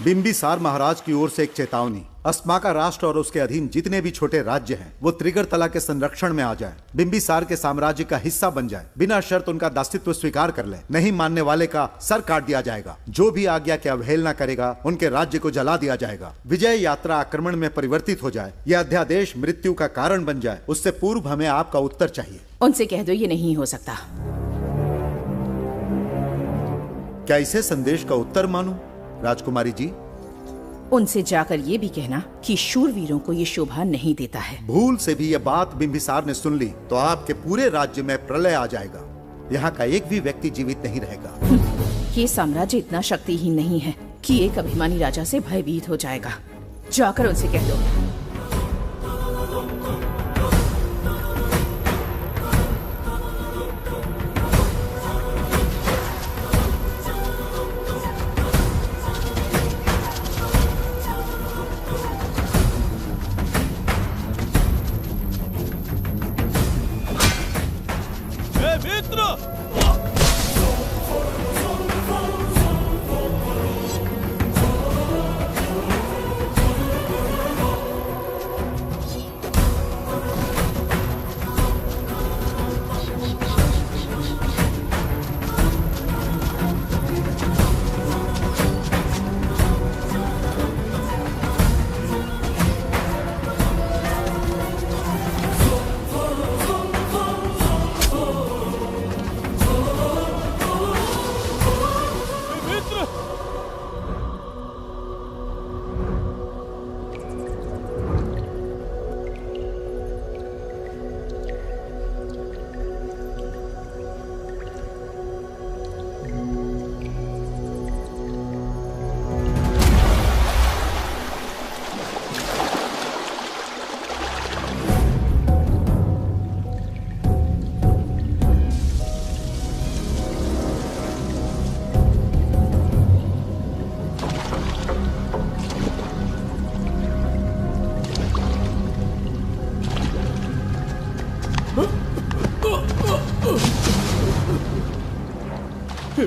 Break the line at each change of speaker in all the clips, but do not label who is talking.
बिंबिसार महाराज की ओर से एक चेतावनी। अस्माका राष्ट्र और उसके अधीन जितने भी छोटे राज्य हैं वो त्रिगर्तला के संरक्षण में आ जाएं, बिंबिसार के साम्राज्य का हिस्सा बन जाए, बिना शर्त उनका दासत्व स्वीकार कर ले। नहीं मानने वाले का सर काट दिया जाएगा। जो भी आज्ञा की अवहेलना करेगा उनके राज्य को जला दिया जाएगा। विजय यात्रा आक्रमण में परिवर्तित हो जाए, यह अध्यादेश मृत्यु का कारण बन जाए, उससे पूर्व हमें आपका उत्तर चाहिए।
उनसे कह दो ये नहीं हो सकता।
क्या इसे संदेश का उत्तर मानूं? राजकुमारी जी,
उनसे जाकर ये भी कहना कि शूरवीरों को ये शोभा नहीं देता है।
भूल से भी ये बात बिंबिसार ने सुन ली तो आपके पूरे राज्य में प्रलय आ जाएगा। यहाँ का एक भी व्यक्ति जीवित नहीं रहेगा।
ये साम्राज्य इतना शक्तिहीन नहीं है कि एक अभिमानी राजा से भयभीत हो जाएगा। जाकर उनसे कह दो।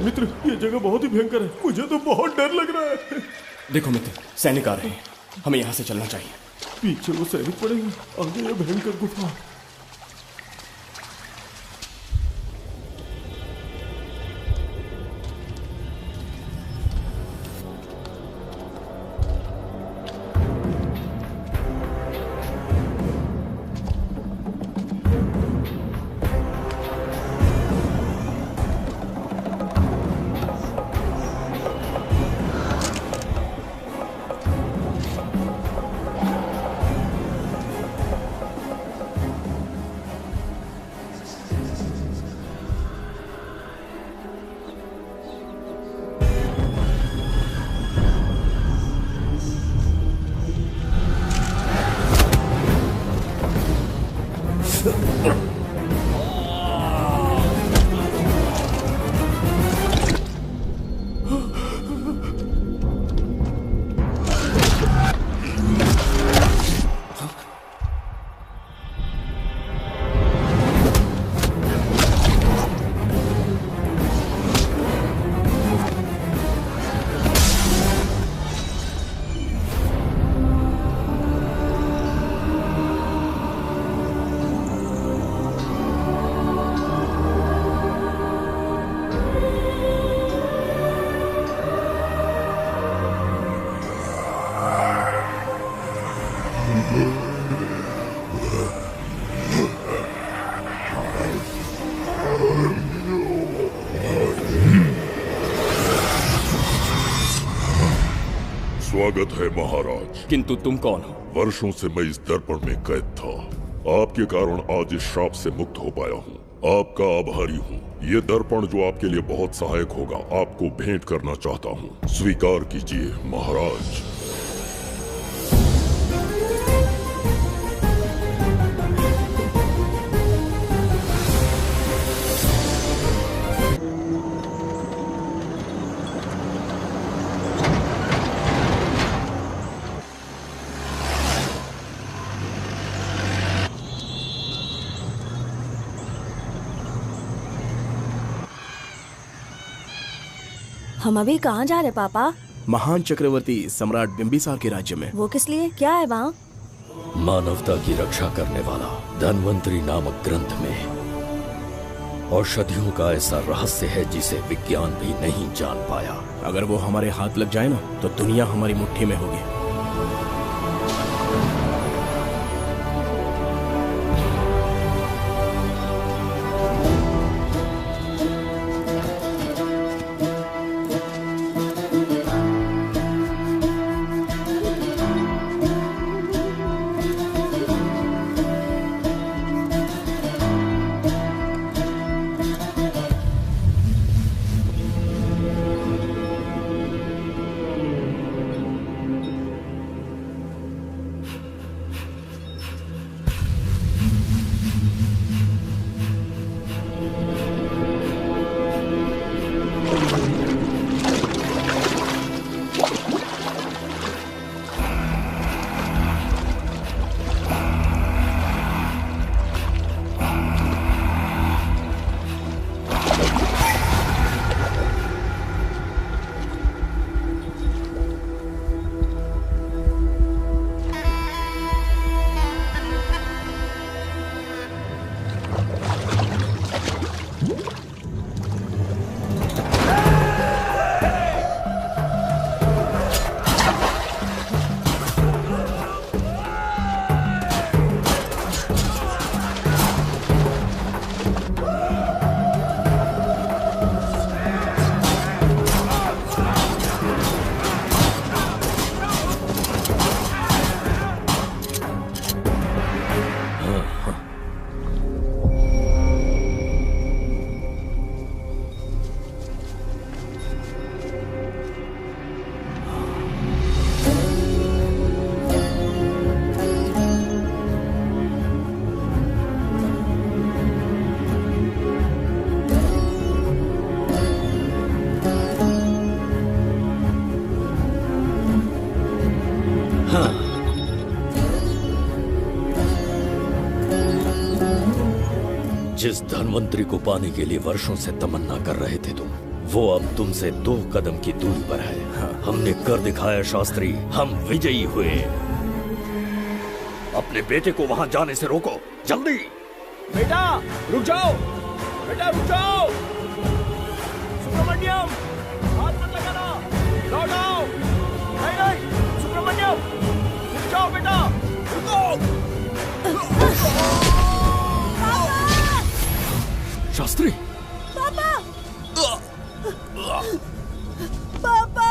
मित्र, ये जगह बहुत ही भयंकर है। मुझे तो बहुत डर लग रहा है।
देखो मित्र, सैनिक आ रहे हैं। हमें यहाँ से चलना चाहिए।
पीछे वो सैनिक पड़ेंगे, आगे ये भयंकर गुफा।
स्वागत है महाराज।
किंतु तुम कौन हो?
वर्षों से मैं इस दर्पण में कैद था। आपके कारण आज इस श्राप से मुक्त हो पाया हूँ। आपका आभारी हूँ। ये दर्पण जो आपके लिए बहुत सहायक होगा, आपको भेंट करना चाहता हूँ। स्वीकार कीजिए महाराज।
हम अभी कहाँ जा रहे पापा?
महान चक्रवर्ती सम्राट बिंबिसार के राज्य में।
वो किस लिए, क्या है वहाँ?
मानवता की रक्षा करने वाला धन्वंतरी नामक ग्रंथ में औषधियों का ऐसा रहस्य है जिसे विज्ञान भी नहीं जान पाया।
अगर वो हमारे हाथ लग जाए ना तो दुनिया हमारी मुट्ठी में होगी।
जिस धन्वंतरी को पाने के लिए वर्षों से तमन्ना कर रहे थे तुम, वो अब तुमसे 2 कदम की दूरी पर है। हमने कर दिखाया शास्त्री, हम विजयी हुए। अपने बेटे को वहां जाने से रोको, जल्दी।
बेटा रुक जाओ, बेटा रुक जाओ। सुब्रमण्यम, हाथ मत लगाना, लौट आओ। नहीं नहीं सुब्रमण्यम, रुक जाओ बेटा, रुको।
शास्त्री,
पापा! पापा!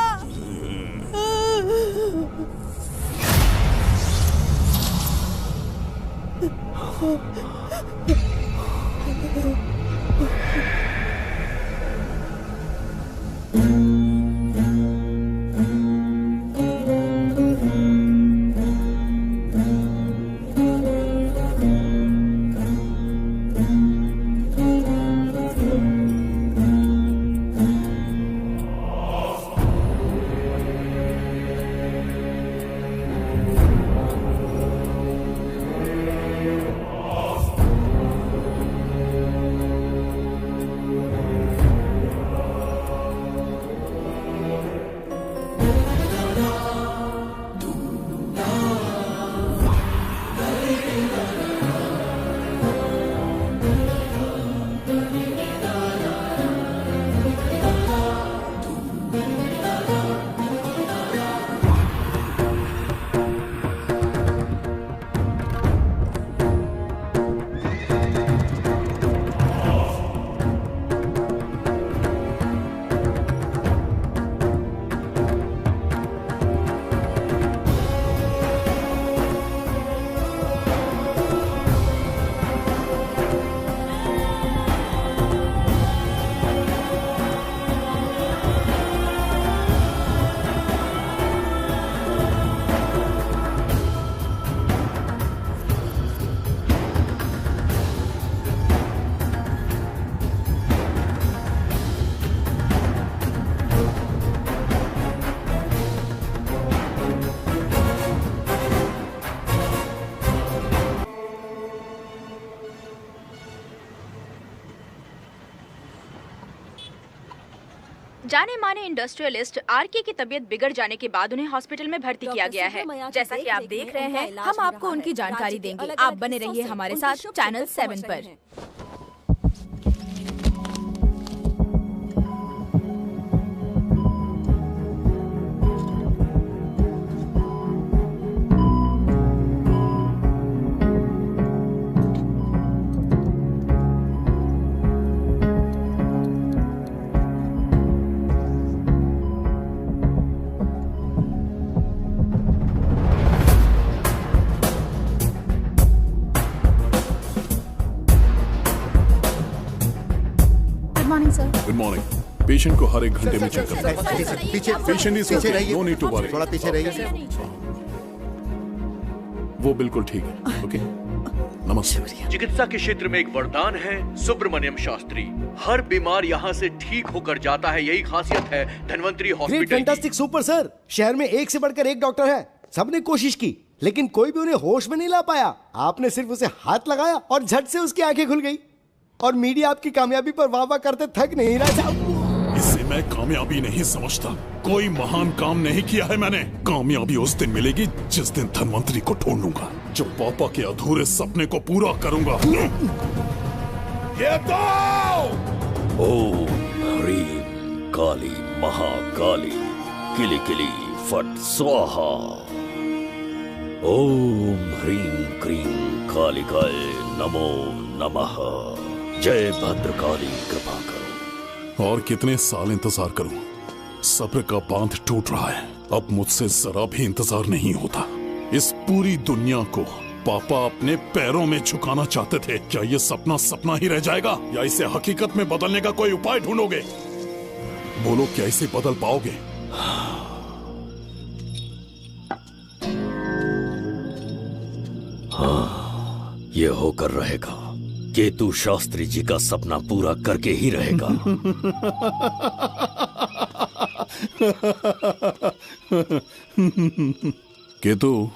जाने माने इंडस्ट्रियलिस्ट आरके की तबीयत बिगड़ जाने के बाद उन्हें हॉस्पिटल में भर्ती किया गया है।
जैसा कि आप देख रहे हैं, हम आपको उनकी जानकारी देंगे। आप बने रहिए हमारे साथ चैनल 7 पर।
Good morning. पेशेंट को हर एक घंटे में चेक करना है।
पीछे
पेशेंट इज
पीछे रहिए,
नो नीड टू वरी।
थोड़ा पीछे रहिए।
वो बिल्कुल ठीक है। ओके, नमस्ते।
चिकित्सा के क्षेत्र में एक वरदान है सुब्रमण्यम शास्त्री। हर बीमार यहाँ से ठीक होकर जाता है, यही खासियत है Dhanvantari hospital.
Fantastic super sir. शहर में एक से बढ़कर एक डॉक्टर है। सबने कोशिश की लेकिन कोई भी उन्हें होश में नहीं ला पाया। आपने सिर्फ उसे हाथ लगाया और झट से उसकी आंखें खुल गई। और मीडिया आपकी कामयाबी पर वाह वाह करते थक नहीं रहा।
इसे मैं कामयाबी नहीं समझता। कोई महान काम नहीं किया है मैंने। कामयाबी उस दिन मिलेगी जिस दिन धन्वंतरी को ढूंढूंगा, जो पापा के अधूरे सपने को पूरा करूंगा। ये तो
ओम ह्रीं काली महाकाली किली किली फट स्वाहा। ओम ह्रीं क्रीं कालिकाय नमो नमः। जय भद्रकाली, कृपा करो।
और कितने साल इंतजार करूं? सब्र का बांध टूट रहा है। अब मुझसे जरा भी इंतजार नहीं होता। इस पूरी दुनिया को पापा अपने पैरों में झुकाना चाहते थे। क्या ये सपना सपना ही रह जाएगा या इसे हकीकत में बदलने का कोई उपाय ढूंढोगे? बोलो, क्या इसे बदल पाओगे?
हाँ, ये होकर रहेगा। केतु शास्त्री जी का सपना पूरा करके ही रहेगा।
केतु,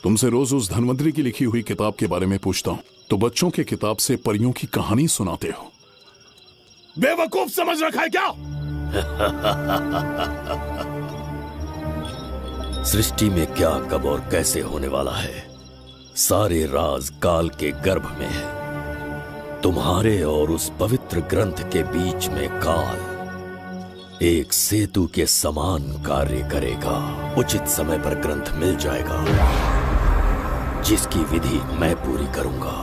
तुमसे रोज उस धन्वंतरी की लिखी हुई किताब के बारे में पूछता हूँ तो बच्चों के किताब से परियों की कहानी सुनाते हो। बेवकूफ समझ रखा है क्या?
सृष्टि में क्या, कब और कैसे होने वाला है, सारे राज काल के गर्भ में है। तुम्हारे और उस पवित्र ग्रंथ के बीच में काल एक सेतु के समान कार्य करेगा। उचित समय पर ग्रंथ मिल जाएगा, जिसकी विधि मैं पूरी करूंगा।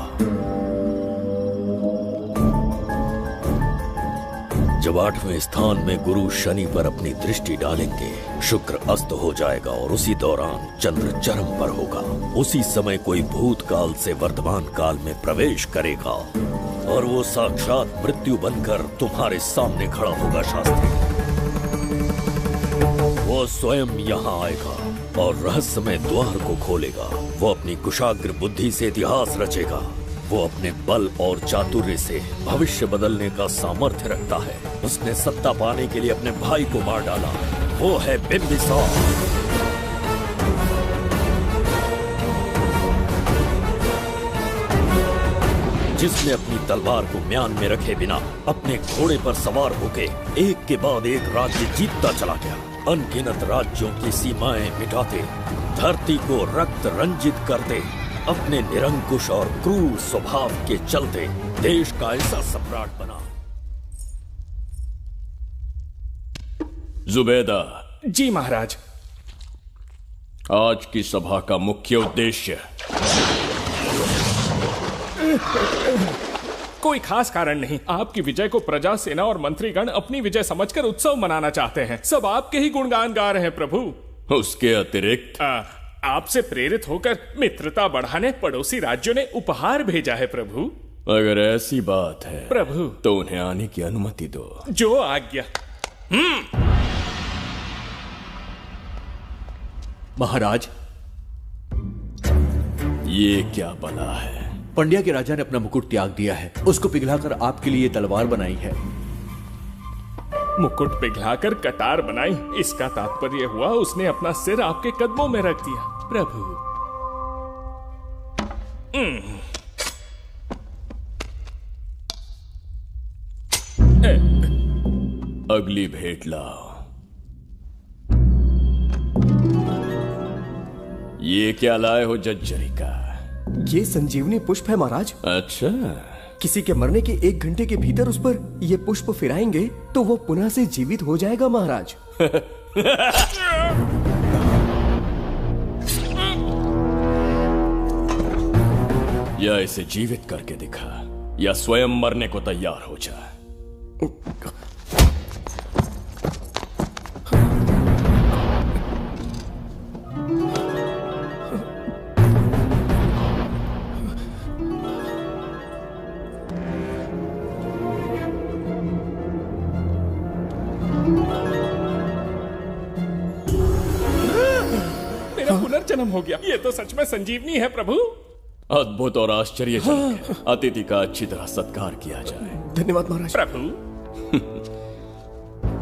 जब 8वें स्थान में गुरु शनि पर अपनी दृष्टि डालेंगे, शुक्र अस्त हो जाएगा और उसी दौरान चंद्र चरम पर होगा। उसी समय कोई भूतकाल से वर्तमान काल में प्रवेश करेगा और वो साक्षात मृत्यु बनकर तुम्हारे सामने खड़ा होगा। शास्त्री, वो स्वयं यहाँ आएगा और रहस्यमय द्वार को खोलेगा। वो अपनी कुशाग्र बुद्धि से इतिहास रचेगा। वो अपने बल और चातुर्य से भविष्य बदलने का सामर्थ्य रखता है। उसने सत्ता पाने के लिए अपने भाई को मार डाला। वो है बिंबिसार। जिसने अपनी तलवार को म्यान में रखे बिना अपने घोड़े पर सवार होके एक के बाद एक राज्य जीतता चला गया। अनगिनत राज्यों की सीमाएं मिटाते, धरती को रक्त रंजित करते, अपने निरंकुश और क्रूर स्वभाव के चलते देश का ऐसा सम्राट बना।
जुबैदा।
जी महाराज।
आज की सभा का मुख्य उद्देश्य
कोई खास कारण नहीं। आपकी विजय को प्रजा, सेना और मंत्रीगण अपनी विजय समझकर उत्सव मनाना चाहते हैं। सब आपके ही गुणगान गा रहे हैं प्रभु।
उसके अतिरिक्त
आपसे प्रेरित होकर मित्रता बढ़ाने पड़ोसी राज्यों ने उपहार भेजा है प्रभु।
अगर ऐसी बात है
प्रभु
तो उन्हें आने की अनुमति दो।
जो आज्ञा।
महाराज, ये क्या बला है?
पंड्या के राजा ने अपना मुकुट त्याग दिया है। उसको पिघलाकर आपके लिए तलवार बनाई है।
मुकुट पिघलाकर कटार बनाई, इसका तात्पर्य हुआ उसने अपना सिर आपके कदमों में रख दिया प्रभु।
अगली भेंट लाओ। ये क्या लाए हो जज्जरिका?
ये संजीवनी पुष्प है महाराज।
अच्छा,
किसी के मरने के 1 घंटे के भीतर उस पर ये पुष्प फिराएंगे तो वो पुनः से जीवित हो जाएगा महाराज।
या इसे जीवित करके दिखा या स्वयं मरने को तैयार हो जा।
पुनर्जन्म हो गया। ये तो सच में संजीवनी है प्रभु।
अद्भुत और आश्चर्यजनक है। अतिथि का अच्छी तरह सत्कार किया जाए।
धन्यवाद महाराज।
प्रभु,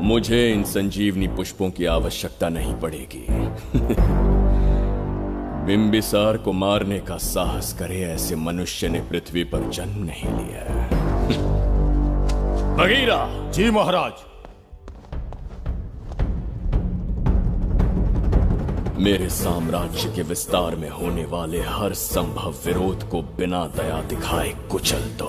मुझे इन संजीवनी पुष्पों की आवश्यकता नहीं पड़ेगी। बिंबिसार को मारने का साहस करे ऐसे मनुष्य ने पृथ्वी पर जन्म नहीं लिया। बगीरा।
जी महाराज।
मेरे साम्राज्य के विस्तार में होने वाले हर संभव विरोध को बिना दया दिखाए कुचल दो।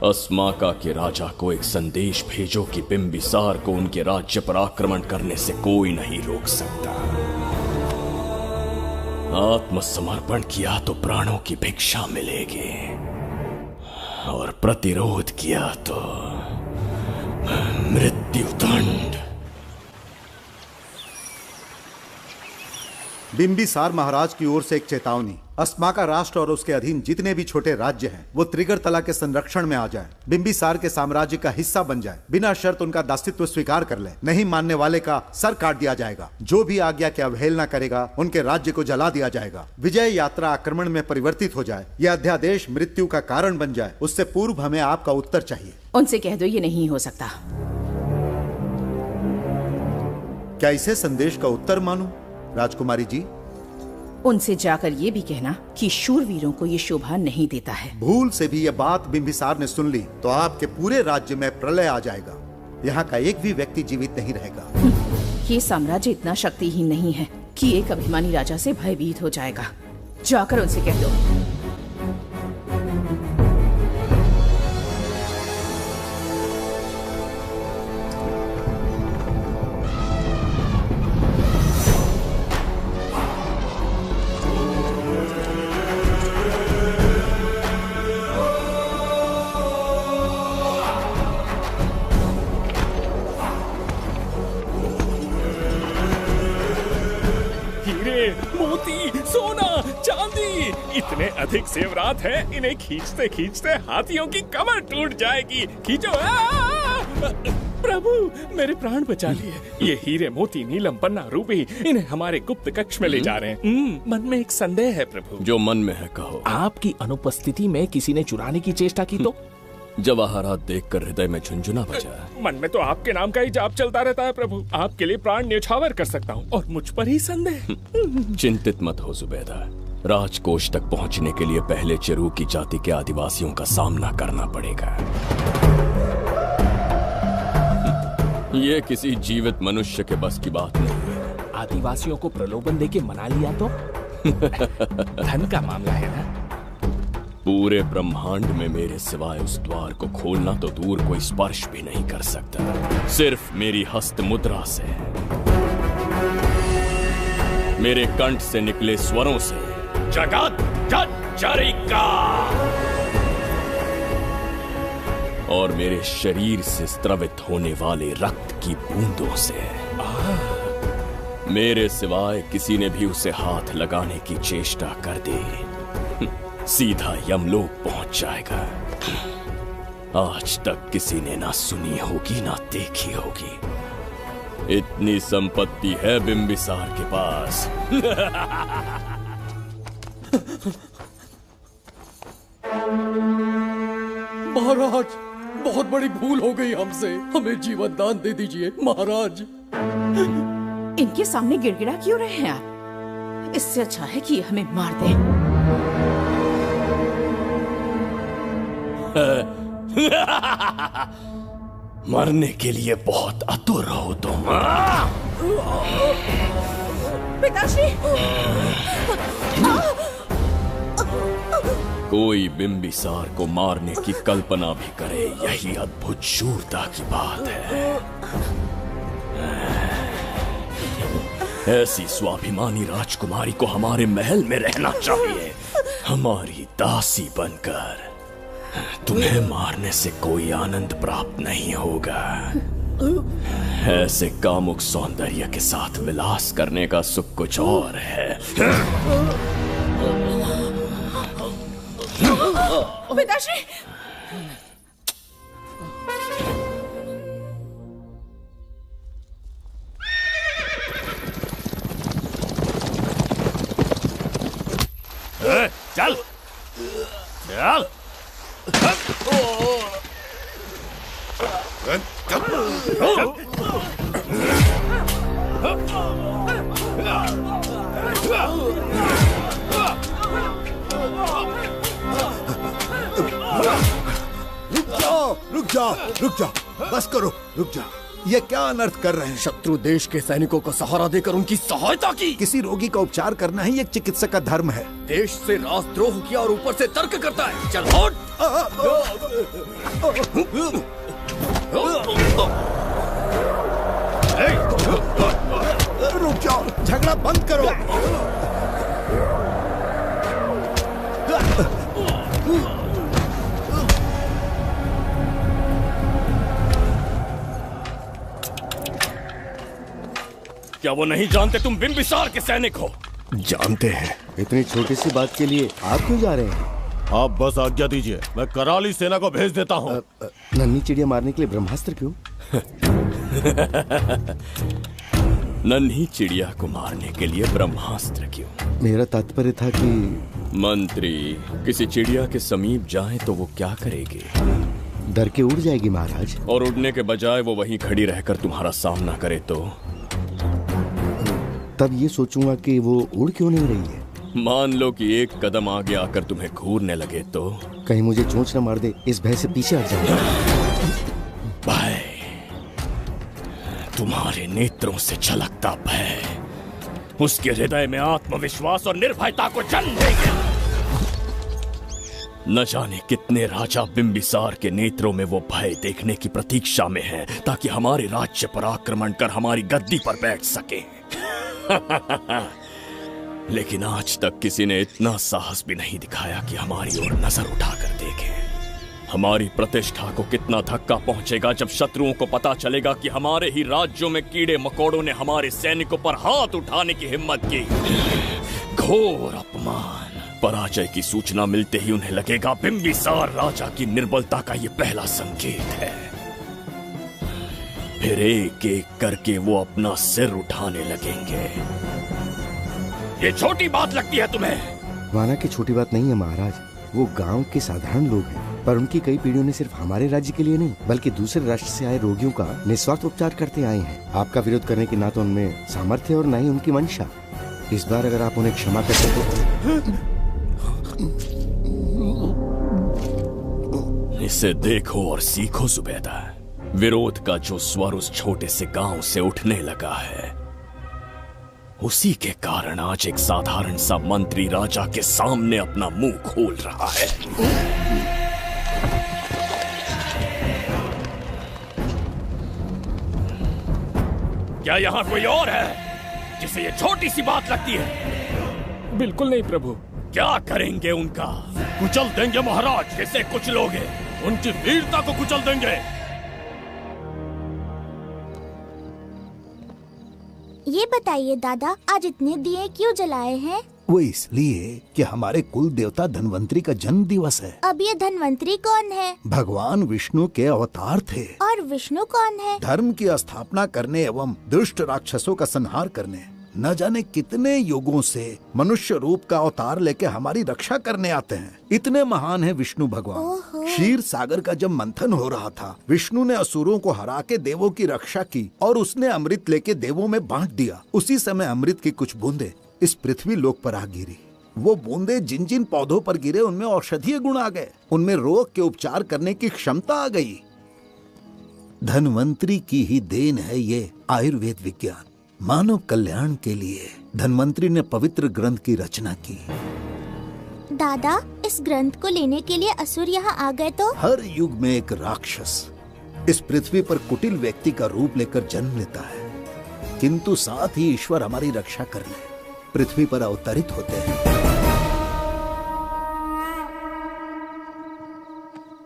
अस्माका के राजा को एक संदेश भेजो कि बिंबिसार को उनके राज्य पर आक्रमण करने से कोई नहीं रोक सकता। आत्मसमर्पण किया तो प्राणों की भिक्षा मिलेगी और प्रतिरोध किया तो मृत्युदंड।
बिंबिसार महाराज की ओर से एक चेतावनी। अस्माका राष्ट्र और उसके अधीन जितने भी छोटे राज्य हैं वो त्रिगर्तला के संरक्षण में आ जाएं, बिंबिसार के साम्राज्य का हिस्सा बन जाए, बिना शर्त उनका दासत्व स्वीकार कर ले। नहीं मानने वाले का सर काट दिया जाएगा। जो भी आज्ञा की अवहेलना करेगा उनके राज्य को जला दिया जाएगा। विजय यात्रा आक्रमण में परिवर्तित हो जाए, यह अध्यादेश मृत्यु का कारण बन जाए, उससे पूर्व हमें आपका उत्तर चाहिए।
उनसे कह दो ये नहीं हो सकता।
क्या इसे संदेश का उत्तर मानूं? राजकुमारी जी,
उनसे जाकर ये भी कहना कि शूरवीरों को ये शोभा नहीं देता है।
भूल से भी ये बात बिंबिसार ने सुन ली तो आपके पूरे राज्य में प्रलय आ जाएगा। यहाँ का एक भी व्यक्ति जीवित नहीं रहेगा।
ये साम्राज्य इतना शक्तिहीन नहीं है कि एक अभिमानी राजा से भयभीत हो जाएगा। जाकर उनसे कह दो।
इतने अधिक जेवरात हैं, इन्हें खींचते खींचते हाथियों की कमर टूट जाएगी। खींचो। प्रभु, मेरे प्राण बचा लिए। ये हीरे मोती नीलम पन्ना रूबी इन्हें हमारे गुप्त कक्ष में ले जा रहे हैं। मन में एक संदेह है प्रभु।
जो मन में है कहो।
आपकी अनुपस्थिति में किसी ने चुराने की चेष्टा की तो?
जवाहरात देखकर हृदय में झुंझुना बजा।
मन में तो आपके नाम का ही जाप चलता रहता है प्रभु। आपके लिए प्राण न्यौछावर कर सकता हूँ और मुझ पर ही संदेह।
चिंतित मत हो जुबैदा। राजकोष तक पहुंचने के लिए पहले चिरूकी जाति के आदिवासियों का सामना करना पड़ेगा। ये किसी जीवित मनुष्य के बस की बात नहीं है।
आदिवासियों को प्रलोभन देके मना लिया तो? धन का मामला है ना?
पूरे ब्रह्मांड में मेरे सिवाय उस द्वार को खोलना तो दूर कोई स्पर्श भी नहीं कर सकता। सिर्फ मेरी हस्त मुद्रा से, मेरे कंठ से निकले स्वरों से जगत जज्जरिका और मेरे शरीर से स्त्रवित होने वाले रक्त की बूंदों से मेरे सिवाय किसी ने भी उसे हाथ लगाने की चेष्टा कर दी, सीधा यमलोक पहुंच जाएगा। आज तक किसी ने ना सुनी होगी ना देखी होगी। इतनी संपत्ति है बिंबिसार के पास।
महाराज, बहुत बड़ी भूल हो गई हमसे। हमें जीवन दान दे दीजिए महाराज।
इनके सामने गिड़गिड़ा क्यों रहे हैं आप? इससे अच्छा है कि हमें मार दें।
मरने के लिए बहुत आतुर हो तुम।
पिताश्री!
कोई बिंबिसार को मारने की कल्पना भी करे, यही अद्भुत शूरता की बात है। ऐसी स्वाभिमानी राजकुमारी को हमारे महल में रहना चाहिए, हमारी दासी बनकर। तुम्हें मारने से कोई आनंद प्राप्त नहीं होगा। ऐसे कामुक सौंदर्य के साथ विलास करने का सुख कुछ और है।
पिताश्री!
चल चल।
रुक जाओ, बस करो, रुक जाओ। ये क्या अनर्थ कर रहे हैं?
शत्रु देश के सैनिकों को सहारा देकर उनकी सहायता की।
किसी रोगी का उपचार करना ही एक चिकित्सक का धर्म है।
देश से राजद्रोह किया और ऊपर से तर्क करता है। चल हट।
रुक जाओ, झगड़ा बंद करो।
क्या वो नहीं जानते तुम बिंबिसार के सैनिक हो?
जानते हैं। इतनी छोटी सी बात के लिए आप क्यों जा रहे हैं?
आप बस आज्ञा दीजिए, मैं कराली सेना को भेज देता हूँ।
नन्ही चिड़िया मारने के लिए ब्रह्मास्त्र क्यों?
नन्ही चिड़िया को मारने के लिए ब्रह्मास्त्र क्यों?
मेरा तात्पर्य था कि
मंत्री किसी चिड़िया के समीप जाए तो वो क्या करेगी?
डर के उड़ जाएगी महाराज।
और उड़ने के बजाय वो वहीं खड़ी रहकर तुम्हारा सामना करे तो?
तब ये सोचूंगा कि वो उड़ क्यों नहीं रही है।
मान लो कि एक कदम आगे आकर तुम्हें घूरने लगे तो?
कहीं मुझे चोंच न मार दे, इस भय से पीछे हट जाऊंगा।
भय, तुम्हारे नेत्रों से झलकता भय उसके हृदय में आत्मविश्वास और निर्भयता को जन्म देगा। न जाने कितने राजा बिंबिसार के नेत्रों में वो भय देखने की प्रतीक्षा में हैं, ताकि हमारे राज्य पर आक्रमण कर हमारी गद्दी पर बैठ सके। लेकिन आज तक किसी ने इतना साहस भी नहीं दिखाया कि हमारी ओर नजर उठाकर देखे। हमारी प्रतिष्ठा को कितना धक्का पहुंचेगा जब शत्रुओं को पता चलेगा कि हमारे ही राज्यों में कीड़े मकोड़ों ने हमारे सैनिकों पर हाथ उठाने की हिम्मत की। घोर अपमान। पराजय की सूचना मिलते ही उन्हें लगेगा बिंबिसार राजा की निर्बलता का ये पहला संकेत है। फिर एक एक करके वो अपना सिर उठाने लगेंगे। ये छोटी बात लगती है तुम्हें?
माना कि छोटी बात नहीं है महाराज। वो गांव के साधारण लोग हैं, पर उनकी कई पीढ़ियों ने सिर्फ हमारे राज्य के लिए नहीं बल्कि दूसरे राष्ट्र से आए रोगियों का निस्वार्थ उपचार करते आए हैं। आपका विरोध करने की ना तो उनमें सामर्थ्य और ना ही उनकी मंशा। इस बार अगर आप उन्हें क्षमा कर सको।
इसे देखो और सीखो जुबैदा। विरोध का जो स्वर उस छोटे से गांव से उठने लगा है, उसी के कारण आज एक साधारण सा मंत्री राजा के सामने अपना मुंह खोल रहा है। क्या यहाँ कोई और है जिसे ये छोटी सी बात लगती है?
बिल्कुल नहीं प्रभु।
क्या करेंगे उनका?
कुचल देंगे महाराज।
कैसे कुचलोगे?
उनकी वीरता को कुचल देंगे।
ये बताइए दादा, आज इतने दिए क्यों जलाए हैं?
वो इसलिए कि हमारे कुल देवता धन्वंतरी का जन्म दिवस है।
अब ये धन्वंतरी कौन है?
भगवान विष्णु के अवतार थे।
और विष्णु कौन है?
धर्म की स्थापना करने एवं दुष्ट राक्षसों का संहार करने न जाने कितने युगों से मनुष्य रूप का अवतार लेके हमारी रक्षा करने आते हैं। इतने महान है विष्णु भगवान। क्षीर सागर का जब मंथन हो रहा था, विष्णु ने असुरों को हरा के देवों की रक्षा की और उसने अमृत लेके देवों में बांट दिया। उसी समय अमृत की कुछ बूंदे इस पृथ्वी लोक पर आ गिरी। वो बूंदे जिन जिन पौधों पर गिरे उनमें औषधीय गुण आ गए, उनमें रोग के उपचार करने की क्षमता आ गई। धन्वंतरी की ही देन है ये आयुर्वेद विज्ञान। मानव कल्याण के लिए धन्वंतरी ने पवित्र ग्रंथ की रचना की।
दादा, इस ग्रंथ को लेने के लिए असुर यहाँ आ गए तो?
हर युग में एक राक्षस इस पृथ्वी पर कुटिल व्यक्ति का रूप लेकर जन्म लेता है, किंतु साथ ही ईश्वर हमारी रक्षा करने पृथ्वी पर अवतरित होते हैं।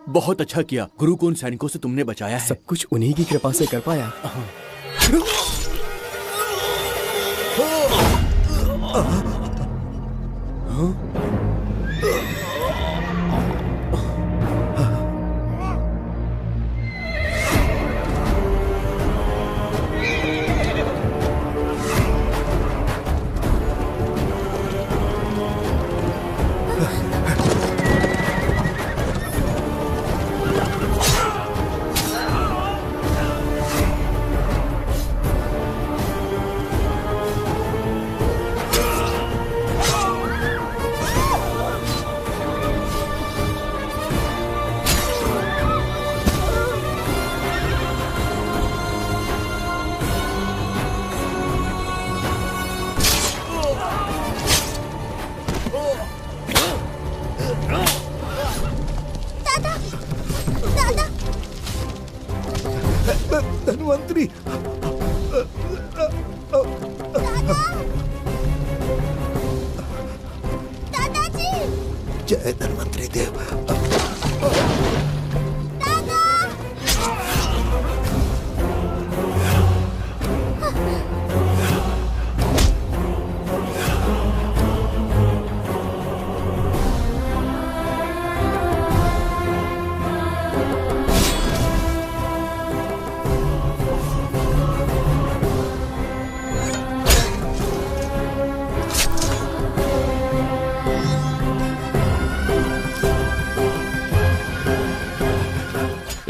बहुत अच्छा किया गुरु को उन सैनिकों से तुमने बचाया है।
सब कुछ उन्हीं की कृपा से कर पाया।
धन्वंतरी,
दादाजी,
जय धन्वंतरी देव।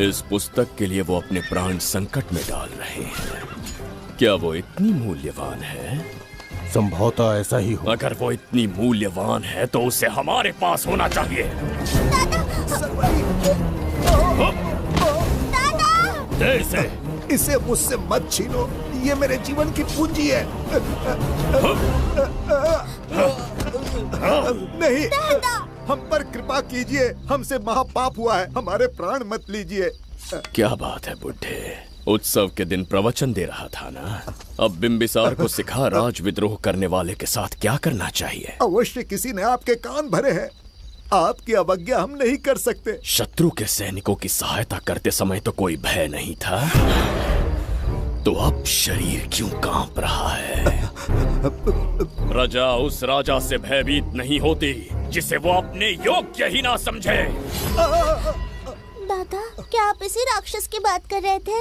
इस पुस्तक के लिए वो अपने प्राण संकट में डाल रहे हैं। क्या वो इतनी मूल्यवान है?
संभवतः ऐसा ही हो।
अगर वो इतनी मूल्यवान है तो उसे हमारे पास होना चाहिए।
दे इसे मुझसे मत छीनो, ये मेरे जीवन की पूंजी है। नहीं, हम पर कृपा कीजिए, हमसे महापाप हुआ है, हमारे प्राण मत लीजिए।
क्या बात है बुड्ढे, उत्सव के दिन प्रवचन दे रहा था ना। अब बिंबिसार को सिखा राज विद्रोह करने वाले के साथ क्या करना चाहिए।
अवश्य किसी ने आपके कान भरे हैं, आपकी अवज्ञा हम नहीं कर सकते।
शत्रु के सैनिकों की सहायता करते समय तो कोई भय नहीं था, तो अब शरीर क्यों कांप रहा है? प्रजा उस राजा से भयभीत नहीं होती जिसे वो अपने योग्य ही ना समझे।
दादा, क्या आप इसी राक्षस की बात कर रहे थे?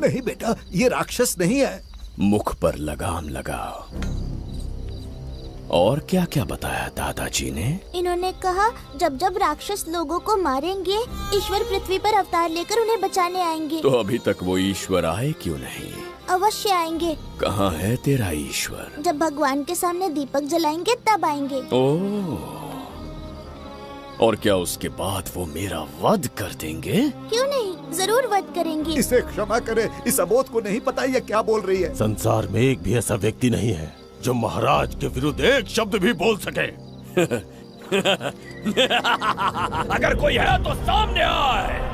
नहीं बेटा, ये राक्षस नहीं है।
मुख पर लगाम लगाओ। और क्या क्या बताया दादाजी ने?
इन्होंने कहा जब जब राक्षस लोगों को मारेंगे, ईश्वर पृथ्वी पर अवतार लेकर उन्हें बचाने आएंगे।
तो अभी तक वो ईश्वर आए क्यों नहीं?
अवश्य आएंगे।
कहाँ है तेरा ईश्वर?
जब भगवान के सामने दीपक जलाएंगे तब आएंगे।
ओह, और क्या उसके बाद वो मेरा वध कर देंगे?
क्यों नहीं, जरूर वध करेंगे।
इसे क्षमा करे, इस अबोध को नहीं पता ये क्या बोल रही है।
संसार में एक भी ऐसा व्यक्ति नहीं है जो महाराज के विरुद्ध एक शब्द भी बोल सके।
अगर कोई है तो सामने आए।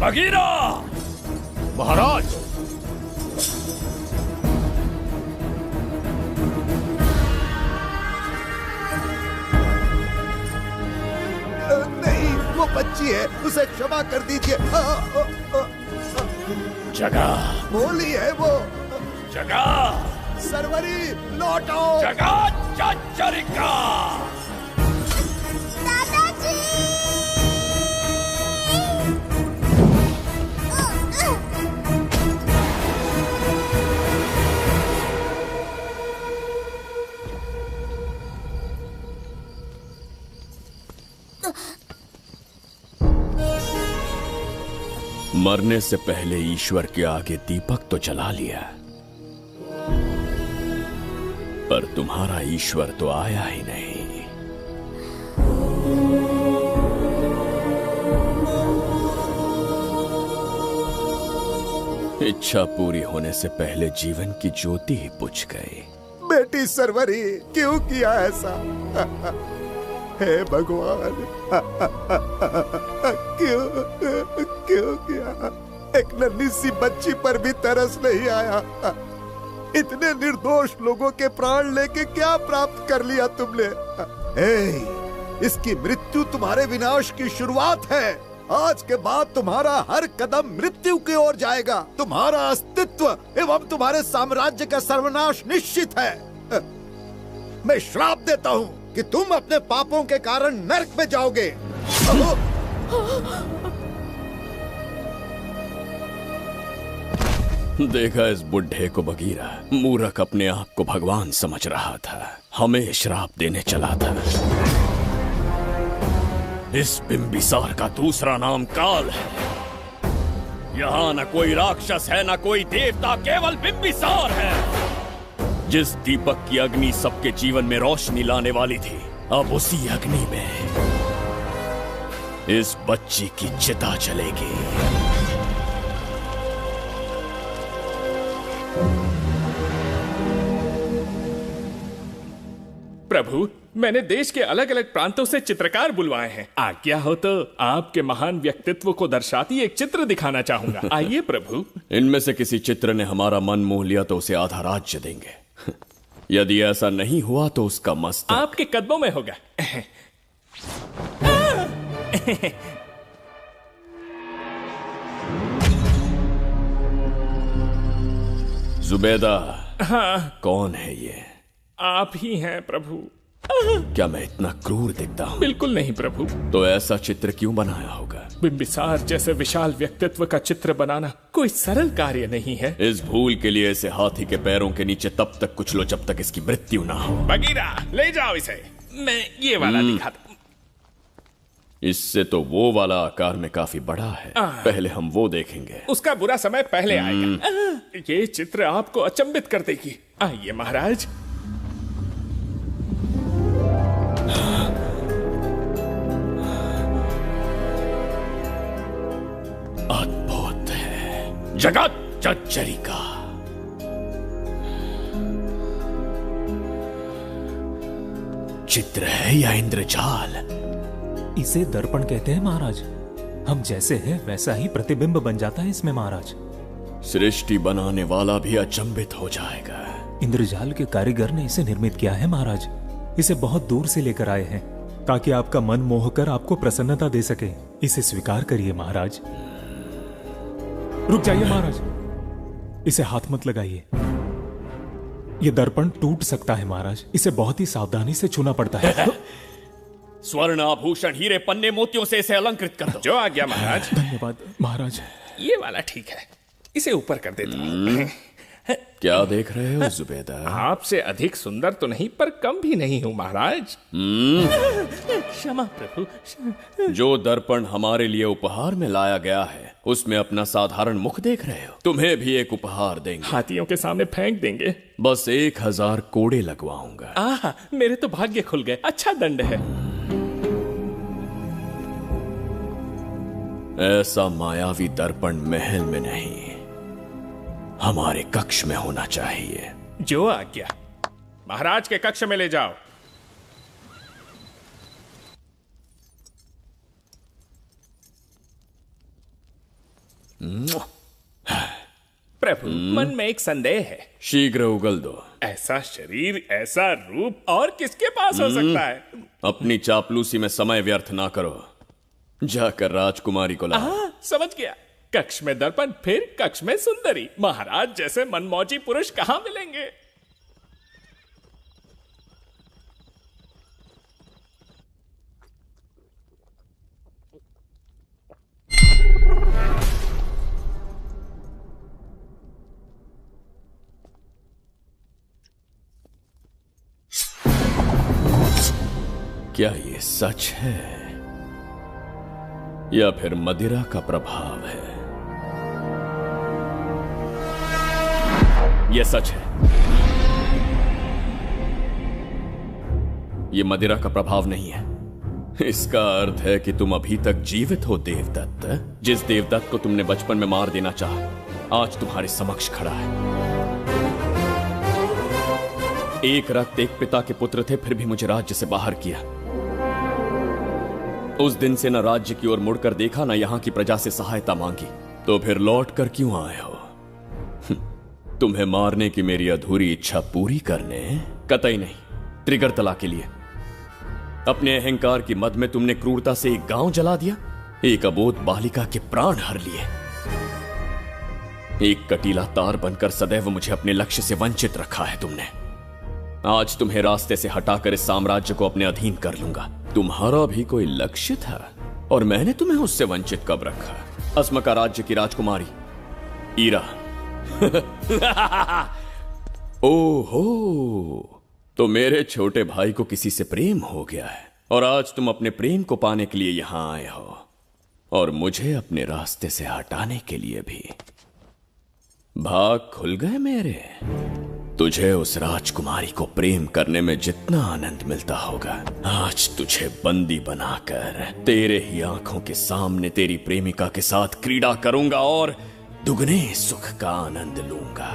बगीरा!
महाराज!
नहीं, वो बच्ची है, उसे क्षमा कर दीजिए।
जगह
बोली है वो।
जगह
सरवरी लौटो।
जगह चचरिका। मरने से पहले ईश्वर के आगे दीपक तो जला लिया, पर तुम्हारा ईश्वर तो आया ही नहीं। इच्छा पूरी होने से पहले जीवन की ज्योति ही बुझ गई।
बेटी सरवरी, क्यों किया ऐसा? हे भगवान, क्यों किया? एक नन्ही सी बच्ची पर भी तरस नहीं आया। इतने निर्दोष लोगों के प्राण लेके क्या प्राप्त कर लिया तुमने? इसकी मृत्यु तुम्हारे विनाश की शुरुआत है। आज के बाद तुम्हारा हर कदम मृत्यु की ओर जाएगा। तुम्हारा अस्तित्व एवं तुम्हारे साम्राज्य का सर्वनाश निश्चित है। मैं श्राप देता हूँ कि तुम अपने पापों के कारण नरक में जाओगे।
देखा इस बुढ़े को बगीरा, मूर्ख अपने आप को भगवान समझ रहा था, हमें श्राप देने चला था। इस बिंबिसार का दूसरा नाम काल है। यहाँ न कोई राक्षस है, न कोई देवता, केवल बिंबिसार है। जिस दीपक की अग्नि सबके जीवन में रोशनी लाने वाली थी, अब उसी अग्नि में इस बच्ची की चिता जलेगी।
प्रभु, मैंने देश के अलग अलग प्रांतों से चित्रकार बुलवाए हैं। आज्ञा हो तो आपके महान व्यक्तित्व को दर्शाती एक चित्र दिखाना चाहूंगा। आइए प्रभु।
इनमें से किसी चित्र ने हमारा मन मोह लिया तो उसे आधा राज्य देंगे। यदि ऐसा नहीं हुआ तो उसका मस्तक
आपके कदमों में होगा।
जुबैदा।
हाँ।
कौन है ये?
आप ही हैं प्रभु।
क्या मैं इतना क्रूर दिखता हूँ?
बिल्कुल नहीं प्रभु।
तो ऐसा चित्र क्यों बनाया होगा?
बिंबिसार जैसे विशाल व्यक्तित्व का चित्र बनाना कोई सरल कार्य नहीं है।
इस भूल के लिए इसे हाथी के पैरों के नीचे तब तक कुचलो जब तक इसकी मृत्यु ना हो।
बगीरा, ले जाओ इसे। मैं ये वाला दिखाता।
इससे तो वो वाला आकार में काफी बड़ा है। पहले हम वो देखेंगे।
उसका बुरा समय पहले आएगा। ये चित्र आपको अचंभित कर देगी। आइए महाराज।
अद्भुत है। जगत चचरिका। चित्र है या इंद्रजाल?
इसे दर्पण कहते हैं महाराज। हम जैसे हैं वैसा ही प्रतिबिंब बन जाता है इसमें महाराज।
सृष्टि बनाने वाला भी अचंभित हो जाएगा।
इंद्रजाल के कारीगर ने इसे निर्मित किया है महाराज। इसे बहुत दूर से लेकर आए हैं ताकि आपका मन मोह कर आपको प्रसन्नता दे सके। इसे स्वीकार करिए महाराज। रुक जाइए महाराज, इसे हाथ मत लगाइए। यह दर्पण टूट सकता है महाराज। इसे बहुत ही सावधानी से छूना पड़ता है।
स्वर्ण आभूषण हीरे पन्ने मोतियों से इसे अलंकृत कर दो।
जो आ गया महाराज।
धन्यवाद महाराज।
ये वाला ठीक है, इसे ऊपर कर देता हूं।
क्या देख रहे हो जुबैदा?
आपसे अधिक सुंदर तो नहीं पर कम भी नहीं हूं महाराज। क्षमा प्रभु।
जो दर्पण हमारे लिए उपहार में लाया गया है उसमें अपना साधारण मुख देख रहे हो? तुम्हें भी एक उपहार देंगे।
हाथियों के सामने फेंक देंगे।
बस 1000 कोड़े लगवाऊंगा।
मेरे तो भाग्य खुल गए। अच्छा दंड है।
ऐसा मायावी दर्पण महल में नहीं, हमारे कक्ष में होना चाहिए।
जो आज्ञा। महाराज के कक्ष में ले जाओ। प्रभु, मन में एक संदेह है।
शीघ्र उगल दो।
ऐसा शरीर, ऐसा रूप और किसके पास हो सकता है?
अपनी चापलूसी में समय व्यर्थ ना करो। जाकर राजकुमारी को लाओ।
समझ गया। कक्ष में दर्पण, फिर कक्ष में सुंदरी। महाराज जैसे मनमौजी पुरुष कहां मिलेंगे?
क्या ये सच है या फिर मदिरा का प्रभाव है? यह सच है। यह मदिरा का प्रभाव नहीं है। इसका अर्थ है कि तुम अभी तक जीवित हो देवदत्त। जिस देवदत्त को तुमने बचपन में मार देना चाहा, आज तुम्हारे समक्ष खड़ा है। एक रक्त एक पिता के पुत्र थे, फिर भी मुझे राज्य से बाहर किया। उस दिन से न राज्य की ओर मुड़कर देखा, न यहां की प्रजा से सहायता मांगी। तो फिर लौट कर क्यों आए हो? तुम्हें मारने की मेरी अधूरी इच्छा पूरी करने? कतई नहीं, त्रिगर्तला के लिए। अपने अहंकार की मद में तुमने क्रूरता से एक गांव जला दिया, एक अबोध बालिका के प्राण हर लिए। एक कटीला तार बनकर सदैव मुझे अपने लक्ष्य से वंचित रखा है तुमने। आज तुम्हें रास्ते से हटाकर इस साम्राज्य को अपने अधीन कर लूंगा। तुम्हारा भी कोई लक्ष्य था और मैंने तुम्हें उससे वंचित कब रखा? अस्मका राज्य की राजकुमारी ईरा। ओहो, तो मेरे छोटे भाई को किसी से प्रेम हो गया है और आज तुम अपने प्रेम को पाने के लिए यहां आए हो और मुझे अपने रास्ते से हटाने के लिए भी। भाग खुल गए मेरे। तुझे उस राजकुमारी को प्रेम करने में जितना आनंद मिलता होगा, आज तुझे बंदी बनाकर तेरे ही आंखों के सामने तेरी प्रेमिका के साथ क्रीड़ा करूंगा और दुगने सुख का आनंद लूंगा।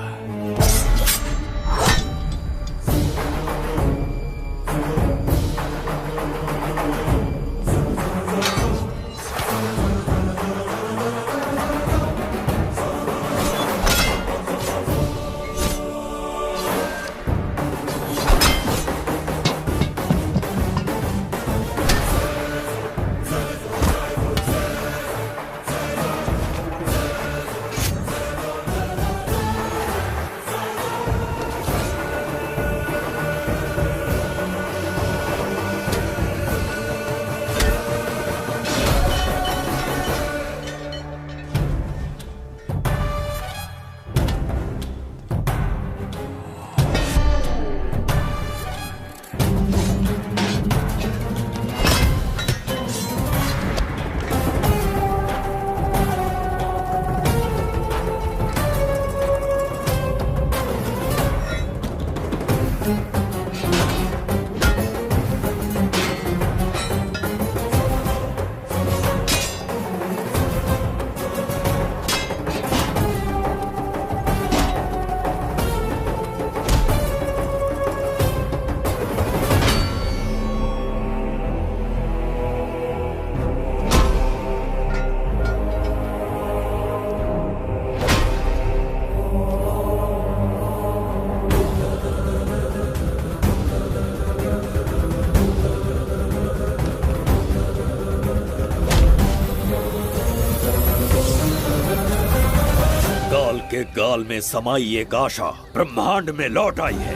के गाल में समाई एक आशा ब्रह्मांड में लौट आई है।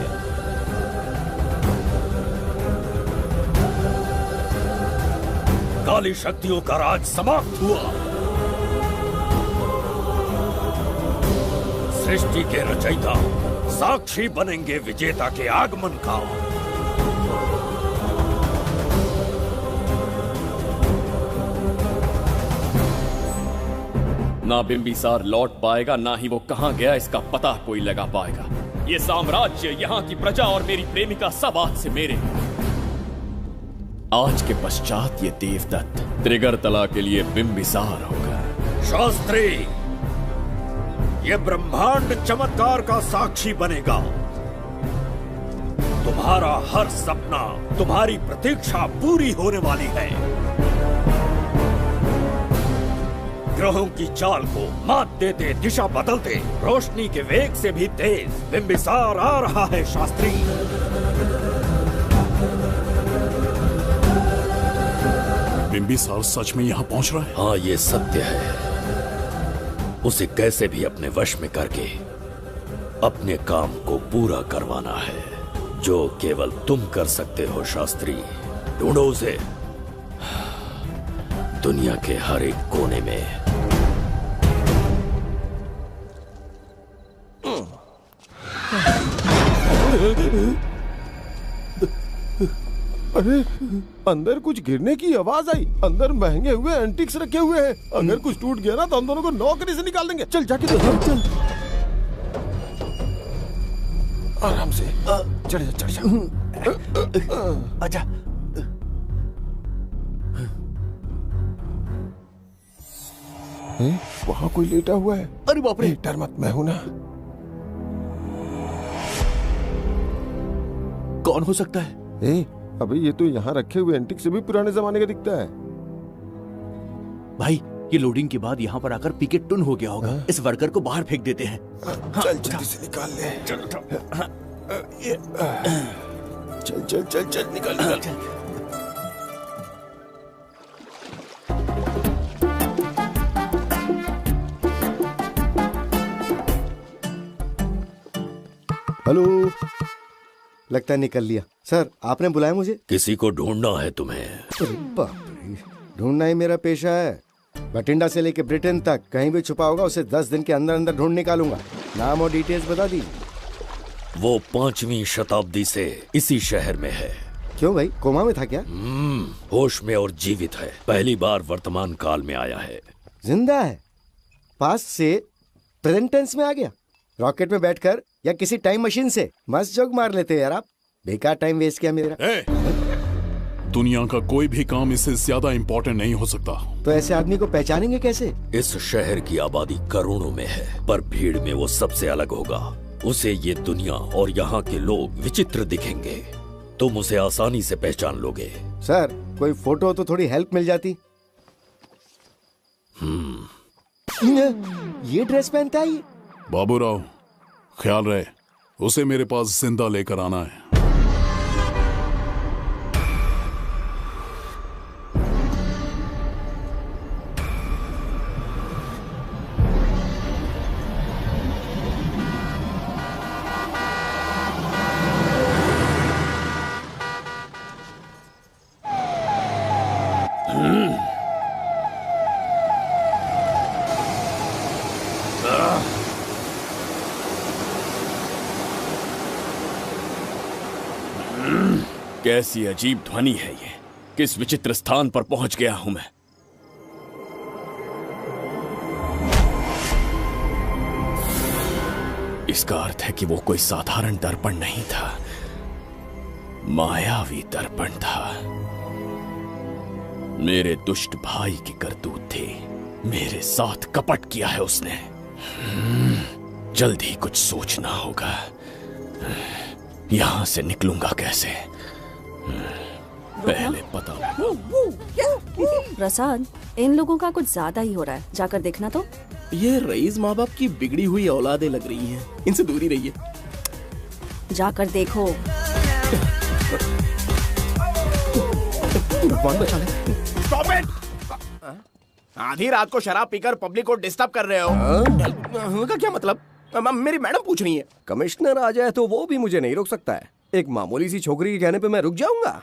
काली शक्तियों का राज समाप्त हुआ। सृष्टि के रचयिता साक्षी बनेंगे विजेता के आगमन का।
ना बिंबिसार लौट पाएगा, ना ही वो कहां गया इसका पता कोई लगा पाएगा। ये साम्राज्य, यहाँ की प्रजा और मेरी प्रेमिका सब आज से मेरे। आज के पश्चात ये देवदत्त त्रिगर्तला के लिए बिंबिसार होगा।
शास्त्री, ये ब्रह्मांड चमत्कार का साक्षी बनेगा। तुम्हारा हर सपना, तुम्हारी प्रतीक्षा पूरी होने वाली है। ग्रहों की चाल को मात देते, दिशा बदलते, रोशनी के वेग से भी तेज बिंबिसार आ रहा है। शास्त्री,
बिंबिसार सच में यहाँ पहुँच रहा है?
हाँ, ये सत्य है। उसे कैसे भी अपने वश में करके अपने काम को पूरा करवाना है, जो केवल तुम कर सकते हो शास्त्री। ढूंढो उसे दुनिया के हर एक कोने में।
अरे अंदर कुछ गिरने की आवाज आई। अंदर महंगे हुए एंटिक्स रखे हुए हैं। अगर कुछ टूट गया ना तो हम दोनों को नौकरी से निकाल देंगे। चल जाके देख। चल आराम से चढ़ जा, चढ़ जा। आजा। वहाँ कोई लेटा हुआ है। अरे बाप रे, डर मत, मैं हूं ना।
कौन हो सकता है?
अबे ये तो यहाँ रखे हुए एंटिक से भी पुराने जमाने का दिखता है।
भाई ये लोडिंग के बाद यहाँ पर आकर पिकेट टुन हो गया होगा। इस वर्कर को बाहर फेंक देते हैं।
चल जल्दी से निकाल ले। चल चल चल चल निकाल।
हेलो, लगता है निकल लिया। सर आपने बुलाया मुझे?
किसी को ढूंढना है तुम्हें।
अरे बाप रे, ढूंढना ही मेरा पेशा है। बठिंडा से लेके ब्रिटेन तक कहीं भी छुपा होगा उसे 10 दिन के अंदर अंदर ढूंढ निकालूंगा। नाम और डिटेल्स बता दीजिए।
वो 5वीं शताब्दी से इसी शहर में है।
क्यों भाई, कोमा में था क्या?
होश में और जीवित है। पहली बार वर्तमान काल में आया है।
जिंदा है? पास्ट से प्रेजेंट टेंस में आ गया? रॉकेट में बैठकर या किसी टाइम मशीन से? मस्त जोक मार लेते हो यार आप। बेकार टाइम वेस्ट किया मेरा।
दुनिया का कोई भी काम इससे ज्यादा इम्पोर्टेंट नहीं हो सकता।
तो ऐसे आदमी को पहचानेंगे कैसे?
इस शहर की आबादी करोड़ों में है, पर भीड़ में वो सबसे अलग होगा। उसे ये दुनिया और यहाँ के लोग विचित्र दिखेंगे। तुम उसे आसानी से पहचान लोगे।
सर कोई फोटो हो तो थोड़ी हेल्प मिल जाती। ये ड्रेस पहनता है?
बाबूराव ख्याल रहे, उसे मेरे पास जिंदा लेकर आना है।
कैसी अजीब ध्वनि है ये। किस विचित्र स्थान पर पहुंच गया हूं मैं। इसका अर्थ है कि वो कोई साधारण दर्पण नहीं था, मायावी दर्पण था। मेरे दुष्ट भाई की करतूत थी। मेरे साथ कपट किया है उसने। जल्द ही कुछ सोचना होगा। यहां से निकलूंगा कैसे, पहले पता।
प्रसाद, इन लोगों का कुछ ज्यादा ही हो रहा है। जाकर देखना तो।
ये रईस माँ बाप की बिगड़ी हुई औलादें लग रही हैं। इनसे दूरी रहिए।
जाकर देखो।
Stop it! आधी रात को शराब पीकर पब्लिक को डिस्टर्ब कर रहे हो। का क्या मतलब? मेरी मैडम पूछ रही है।
कमिश्नर आ जाए तो वो भी मुझे नहीं रोक सकता है। एक मामूली सी छोकरी के कहने पे मैं रुक जाऊंगा?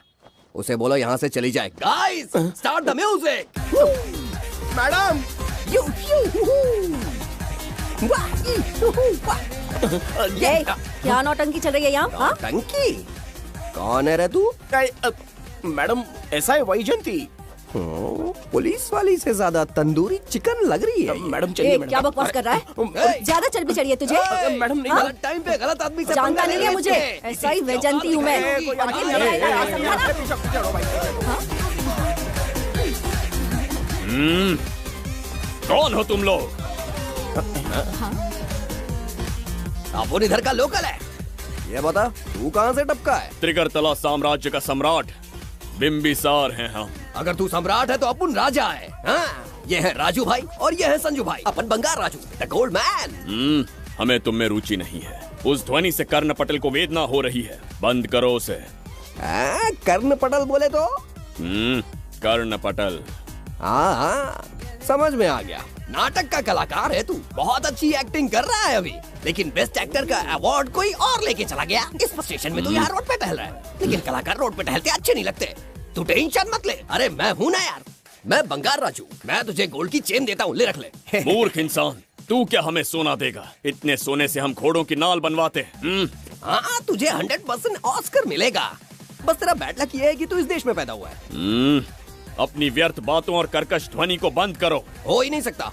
उसे बोलो यहाँ से चली जाए।
Guys, start the music. Madam,
ये क्या नौटंकी चल रही है यहाँ?
नौटंकी? कौन है रे तू? मैडम, ऐसा है वैजयंती। पुलिस वाली से ज्यादा तंदूरी चिकन लग रही है। मैडम चलिए।
क्या बकवास कर रहा है? ज्यादा चर्बी चढ़ी है तुझे?
मैडम नहीं, गलत टाइम पे गलत आदमी से
जानता नहीं है मुझे। ऐसा ही वैजयंती हूँ मैं।
कौन हो तुम लोग?
आप इधर का लोकल है। ये बता, तू कहाँ से टपका है?
त्रिगर्तला साम्राज्य का सम्राट बिंबिसार हैं हम।
अगर तू सम्राट है तो अपन राजा है। हाँ? ये है राजू भाई और ये है संजू भाई। अपन बंगार राजू, द गोल्ड मैन।
हमें तुम में रुचि नहीं है। उस ध्वनि से कर्ण पटल को वेदना हो रही है। बंद करो उसे।
कर्ण पटल बोले तो?
कर्ण पटल।
हाँ, समझ में आ गया। नाटक का कलाकार है तू, बहुत अच्छी एक्टिंग कर रहा है अभी, लेकिन बेस्ट एक्टर का अवार्ड कोई और लेके चला गया। इस फ्रस्ट्रेशन में तू यहाँ रोड पे टहल रहा है, लेकिन कलाकार रोड पे टहलते अच्छे नहीं लगते। तू टेंशन मत ले, अरे मैं हूँ ना यार, मैं बंगार राजू, मैं तुझे गोल्ड की चेन देता हूँ, ले रख ले।
मूर्ख इंसान, तू क्या हमें सोना देगा? इतने सोने से हम घोड़ों की नाल बनवाते हैं।
हाँ, तुझे 100% ऑस्कर मिलेगा, बस तेरा बैड लक ये है कि तू इस देश में पैदा हुआ है।
अपनी व्यर्थ बातों और कर्कश ध्वनि को बंद करो।
हो ही नहीं सकता।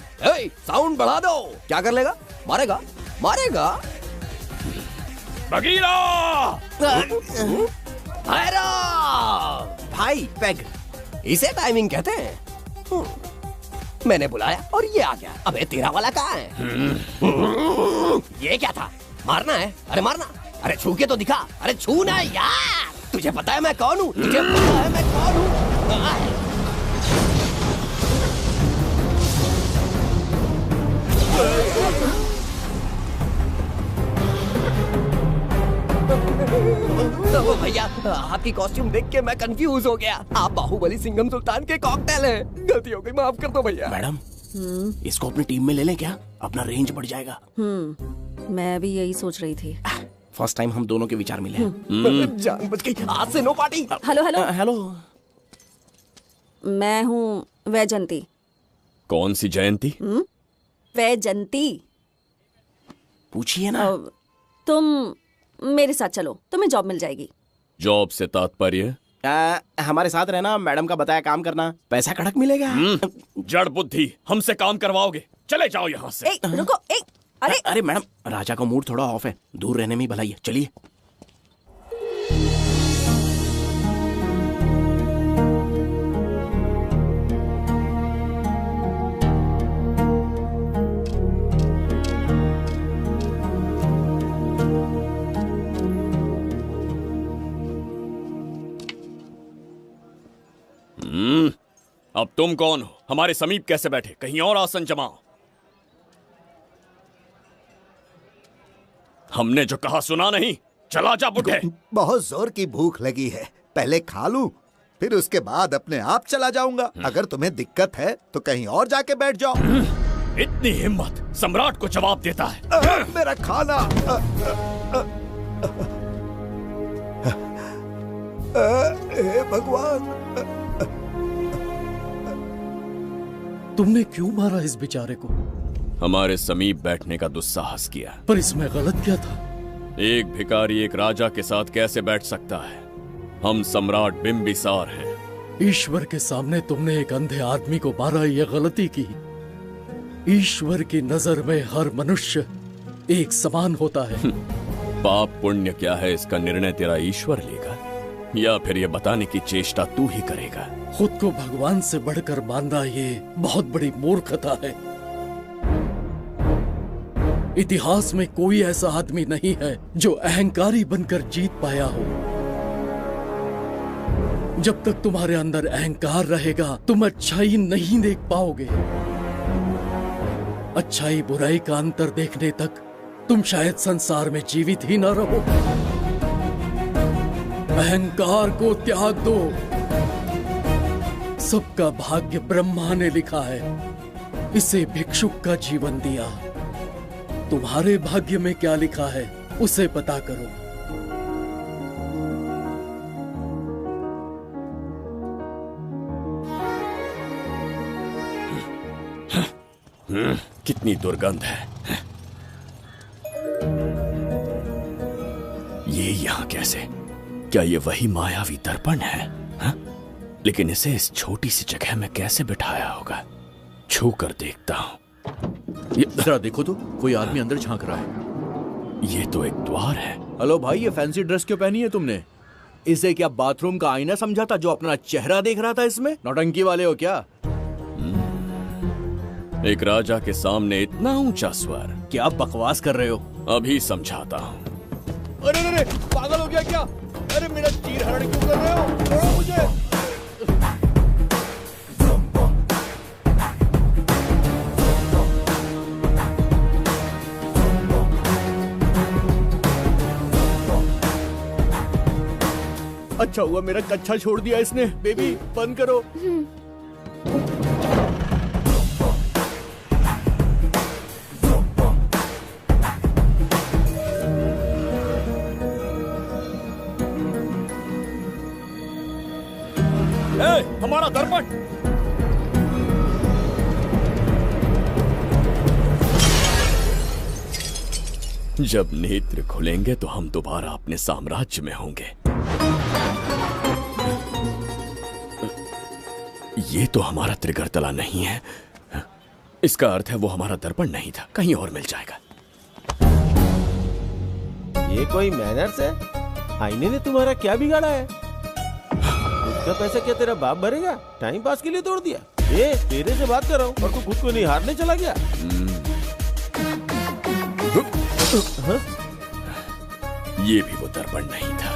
साउंड बढ़ा दो। क्या कर लेगा? मारेगा? मारेगा?
बगीरा!
भाई पैग, इसे टाइमिंग कहते हैं। मैंने बुलाया और ये आ गया। अबे तेरा वाला कहाँ है? ये क्या था? मारना है? अरे मारना, अरे छू के तो दिखा। अरे छू ना यार, तुझे पता है मैं कौन हूँ? तुझे पता है मैं कौन हूँ? भैया, आपकी कॉस्ट्यूम देख के मैं कंफ्यूज हो गया। आप बाहुबली सिंघम सुल्तान के कॉकटेल हैं। गलती हो गई, माफ कर दो भैया।
मैडम, इसको अपनी टीम में ले लें क्या? अपना रेंज बढ़ जाएगा।
मैं भी यही सोच रही थी।
फर्स्ट टाइम हम दोनों के विचार मिले हैं।
जान बच गई, आज से no party.
Hello hello
hello,
मैं हूँ वैजंती।
कौन सी जयंती?
वैजंती।
पूछिए ना।
तुम मेरे साथ चलो, तुम्हें जॉब मिल जाएगी।
जॉब से तात्पर्य?
हमारे साथ रहना, मैडम का बताया काम करना, पैसा कड़क मिलेगा।
जड़ बुद्धि, हमसे काम करवाओगे? चले जाओ यहाँ से।
रुको,
अरे मैडम, राजा का मूड थोड़ा ऑफ है, दूर रहने में ही भलाई है। चलिए।
अब तुम कौन हो? हमारे समीप कैसे बैठे? कहीं और आसन जमाओ। हमने जो कहा सुना नहीं? चला जा बुढ़े।
बहुत जोर की भूख लगी है, पहले खा लूं, फिर उसके बाद अपने आप चला जाऊंगा। अगर तुम्हें दिक्कत है तो कहीं और जाके बैठ जाओ।
इतनी हिम्मत, सम्राट को जवाब देता है।
मेरा खाना। हे भगवान,
तुमने क्यों मारा इस बेचारे को?
हमारे समीप बैठने का दुस्साहस किया।
पर इसमें गलत क्या था?
एक भिखारी एक राजा के साथ कैसे बैठ सकता है? हम सम्राट बिंबिसार हैं।
ईश्वर के सामने तुमने एक अंधे आदमी को मारा, ये गलती की। ईश्वर की नजर में हर मनुष्य एक समान होता है।
पाप पुण्य क्या है, इसका निर्णय तेरा ईश्वर लेगा, या फिर ये बताने की चेष्टा तू ही करेगा?
खुद को भगवान से बढ़कर मानना ये बहुत बड़ी मूर्खता है। इतिहास में कोई ऐसा आदमी नहीं है जो अहंकारी बनकर जीत पाया हो। जब तक तुम्हारे अंदर अहंकार रहेगा, तुम अच्छाई नहीं देख पाओगे। अच्छाई बुराई का अंतर देखने तक तुम शायद संसार में जीवित ही न रहो। अहंकार को त्याग दो। सबका भाग्य ब्रह्मा ने लिखा है, इसे भिक्षुक का जीवन दिया। तुम्हारे भाग्य में क्या लिखा है उसे पता करो।
कितनी दुर्गंध है। ये यहाँ कैसे? क्या ये वही मायावी दर्पण है? हा? लेकिन इसे इस छोटी सी जगह में कैसे बिठाया होगा? छू कर देखता हूँ।
जरा देखो तो, कोई आदमी अंदर झांक रहा है।
ये तो एक द्वार है।
हेलो भाई, ये फैंसी ड्रेस क्यों पहनी है तुमने? इसे क्या बाथरूम का आईना समझा था जो अपना चेहरा देख रहा था इसमें? नौटंकी वाले हो क्या?
एक राजा के सामने इतना ऊंचा स्वर।
क्या बकवास कर रहे हो?
अभी समझाता हूँ।
अरे अरे, पागल हो गया क्या? अरे मेरा चीर हरण क्यों कर रहे हो? छोड़ो मुझे। अच्छा हुआ मेरा कच्छा छोड़ दिया इसने। बेबी बंद करो।
हमारा दर्पण। जब नेत्र खुलेंगे तो हम दोबारा अपने साम्राज्य में होंगे। ये तो हमारा त्रिगर्तला नहीं है। इसका अर्थ है वो हमारा दर्पण नहीं था, कहीं और मिल जाएगा।
ये कोई मैनर्स है? आईने ने तुम्हारा क्या बिगाड़ा है? उसका पैसा क्या तेरा बाप भरेगा? टाइम पास के लिए तोड़ दिया? ये तेरे से बात कर रहा हूँ और तू खुद को नहीं हारने चला गया?
ये भी वो दर्पण नहीं था।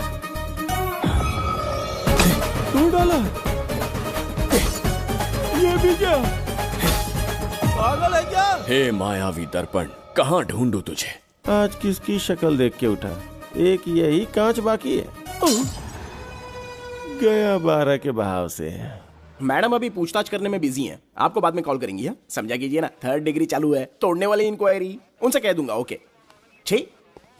तू डाला? ये भी क्या? पागल है क्या?
हे मायावी दर्पण, कहाँ ढूंढूं तुझे?
आज किसकी शक्ल देख के उठा? एक यही कांच बाकी है। गया 12 के भाव से।
मैडम अभी पूछताछ करने में बिजी हैं, आपको बाद में कॉल करेंगी। हाँ समझा कीजिए ना, 3rd डिग्री चालू है, तोड़ने वाली इंक्वायरी, उनसे कह दूंगा। ओके ठीक।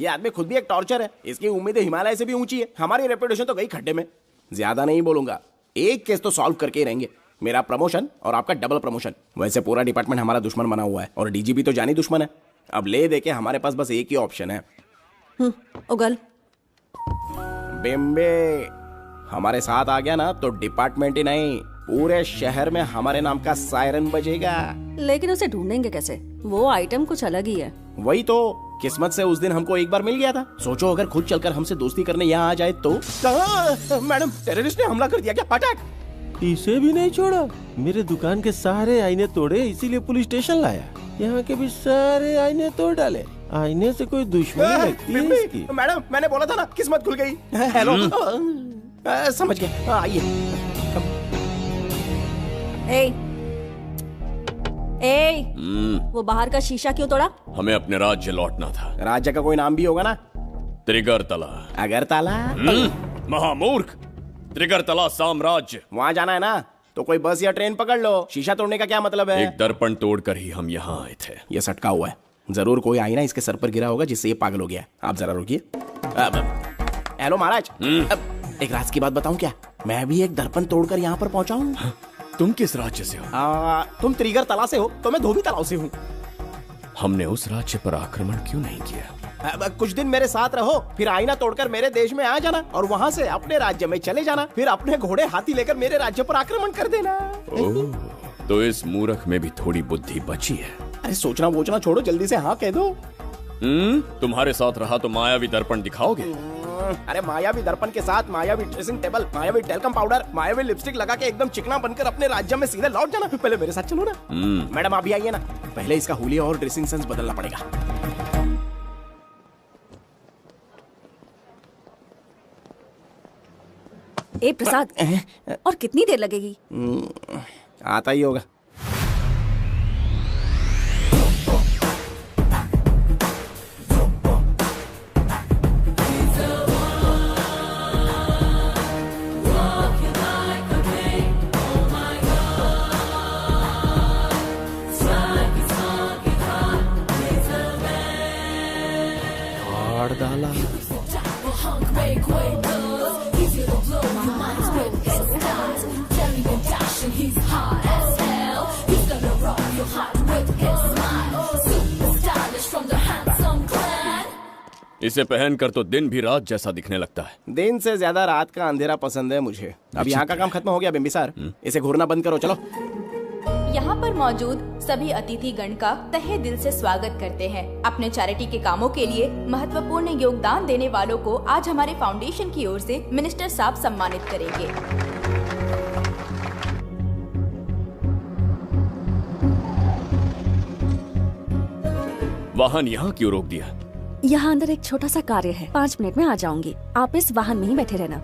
ये आदमी खुद भी एक टॉर्चर है, इसकी उम्मीदें हिमालय से भी ऊंची है। हमारी रेपुटेशन तो गई खड्डे में। ज्यादा नहीं बोलूंगा, एक केस तो सॉल्व करके ही रहेंगे। मेरा प्रमोशन और आपका डबल प्रमोशन। वैसे पूरा डिपार्टमेंट हमारा दुश्मन बना हुआ है और डीजीपी तो जानी दुश्मन है। अब ले दे के हमारे पास बस एक ही ऑप्शन है।
उगल
बिम्बे हमारे साथ आ गया ना तो डिपार्टमेंट ही नहीं, पूरे शहर में हमारे नाम का सायरन बजेगा।
लेकिन उसे ढूंढेंगे कैसे? वो आइटम कुछ अलग ही है।
वही तो, किस्मत से उस दिन हमको एक बार मिल गया था। सोचो अगर खुद चलकर हमसे दोस्ती करने यहाँ आ जाए तो। मैडम टेररिस्ट ने हमला कर दिया क्या? अटैक!
इसे भी नहीं छोड़ा। मेरे दुकान के सारे आईने तोड़े, इसीलिए पुलिस स्टेशन लाया। यहाँ के भी सारे आईने तोड़ डाले। आईने से कोई दुश्मनी लगती है इसकी?
मैडम मैंने बोला था ना, किस्मत खुल गई। हेलो समझ गए, आइए।
वो बाहर का शीशा क्यों तोड़ा?
हमें अपने राज्य लौटना था।
राज्य का कोई नाम भी होगा ना?
त्रिगर्तला।
अगरतला?
महामूर्ख, त्रिगर्तला साम्राज्य।
वहाँ जाना है ना तो कोई बस या ट्रेन पकड़ लो। शीशा तोड़ने का क्या मतलब है?
एक दर्पण तोड़कर ही हम यहाँ आए थे।
ये सटका हुआ है, जरूर कोई आईना इसके सर पर गिरा होगा जिससे ये पागल हो गया। आप जरा रुकिए। हेलो महाराज, एक राज की बात बताऊं क्या? मैं भी एक दर्पण तोड़कर यहाँ पर पहुंचा हूँ।
तुम किस राज्य से हो?
तुम त्रिगर्तला से हो तो मैं धोबी तालाब से हूँ।
हमने उस राज्य पर आक्रमण क्यों नहीं किया?
कुछ दिन मेरे साथ रहो, फिर आईना तोड़कर मेरे देश में आ जाना और वहाँ से अपने राज्य में चले जाना। फिर अपने घोड़े हाथी लेकर मेरे राज्य पर आक्रमण कर देना।
ओह, तो इस मूर्ख में भी थोड़ी बुद्धि बची है।
अरे सोचना वोचना छोड़ो, जल्दी से हाँ कह दो।
तुम्हारे साथ रहा तो मायावी दर्पण दिखाओगे?
अरे मायावी दर्पण के साथ मायावी ड्रेसिंग टेबल, मायावी टेल्कम पाउडर, मायावी लिपस्टिक लगा के एकदम चिकना बनकर अपने राज्य में सीधे लौट जाना। पहले मेरे साथ चलो ना। मैडम आप भी आइए ना, पहले इसका हुलिया और ड्रेसिंग सेंस बदलना पड़ेगा।
ए प्रसाद, और कितनी देर लगेगी?
आता ही होगा। डाला
इसे पहनकर तो दिन भी रात जैसा दिखने लगता है।
दिन से ज्यादा रात का अंधेरा पसंद है मुझे। अब यहाँ का काम खत्म हो गया बिम्बिसार, इसे घूरना बंद करो। चलो।
यहाँ पर मौजूद सभी अतिथि गण का तहे दिल से स्वागत करते हैं। अपने चैरिटी के कामों के लिए महत्वपूर्ण योगदान देने वालों को आज हमारे फाउंडेशन की ओर से मिनिस्टर साहब सम्मानित करेंगे।
वाहन यहाँ क्यों रोक दिया?
यहाँ अंदर एक छोटा सा कार्य है, 5 मिनट में आ जाऊंगी। आप इस वाहन में ही बैठे रहना।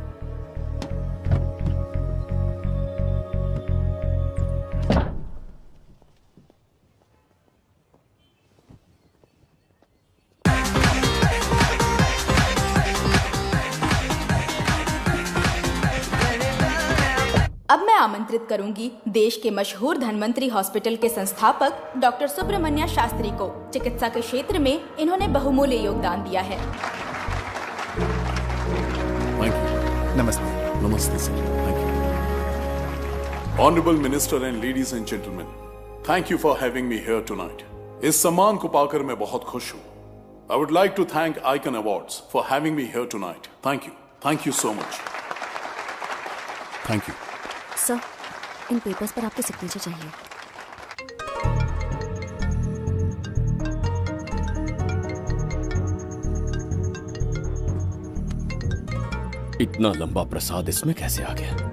अब मैं आमंत्रित करूंगी देश के मशहूर धन्वंतरी हॉस्पिटल के संस्थापक डॉक्टर सुब्रमण्य शास्त्री को। चिकित्सा के क्षेत्र में इन्होंने बहुमूल्य योगदान दिया है।
नमस्ते।
नमस्ते sir. Honorable Minister and ladies and gentlemen, thank you for having me here tonight. इस सम्मान को पाकर मैं बहुत खुश हूँ. I would like to thank Icon Awards for having me here tonight. Thank you. Thank you so much. Thank you.
Sir, in papers पर आपके सिग्नेचर चाहिए.
इतना लंबा प्रसाद इसमें कैसे आ गया?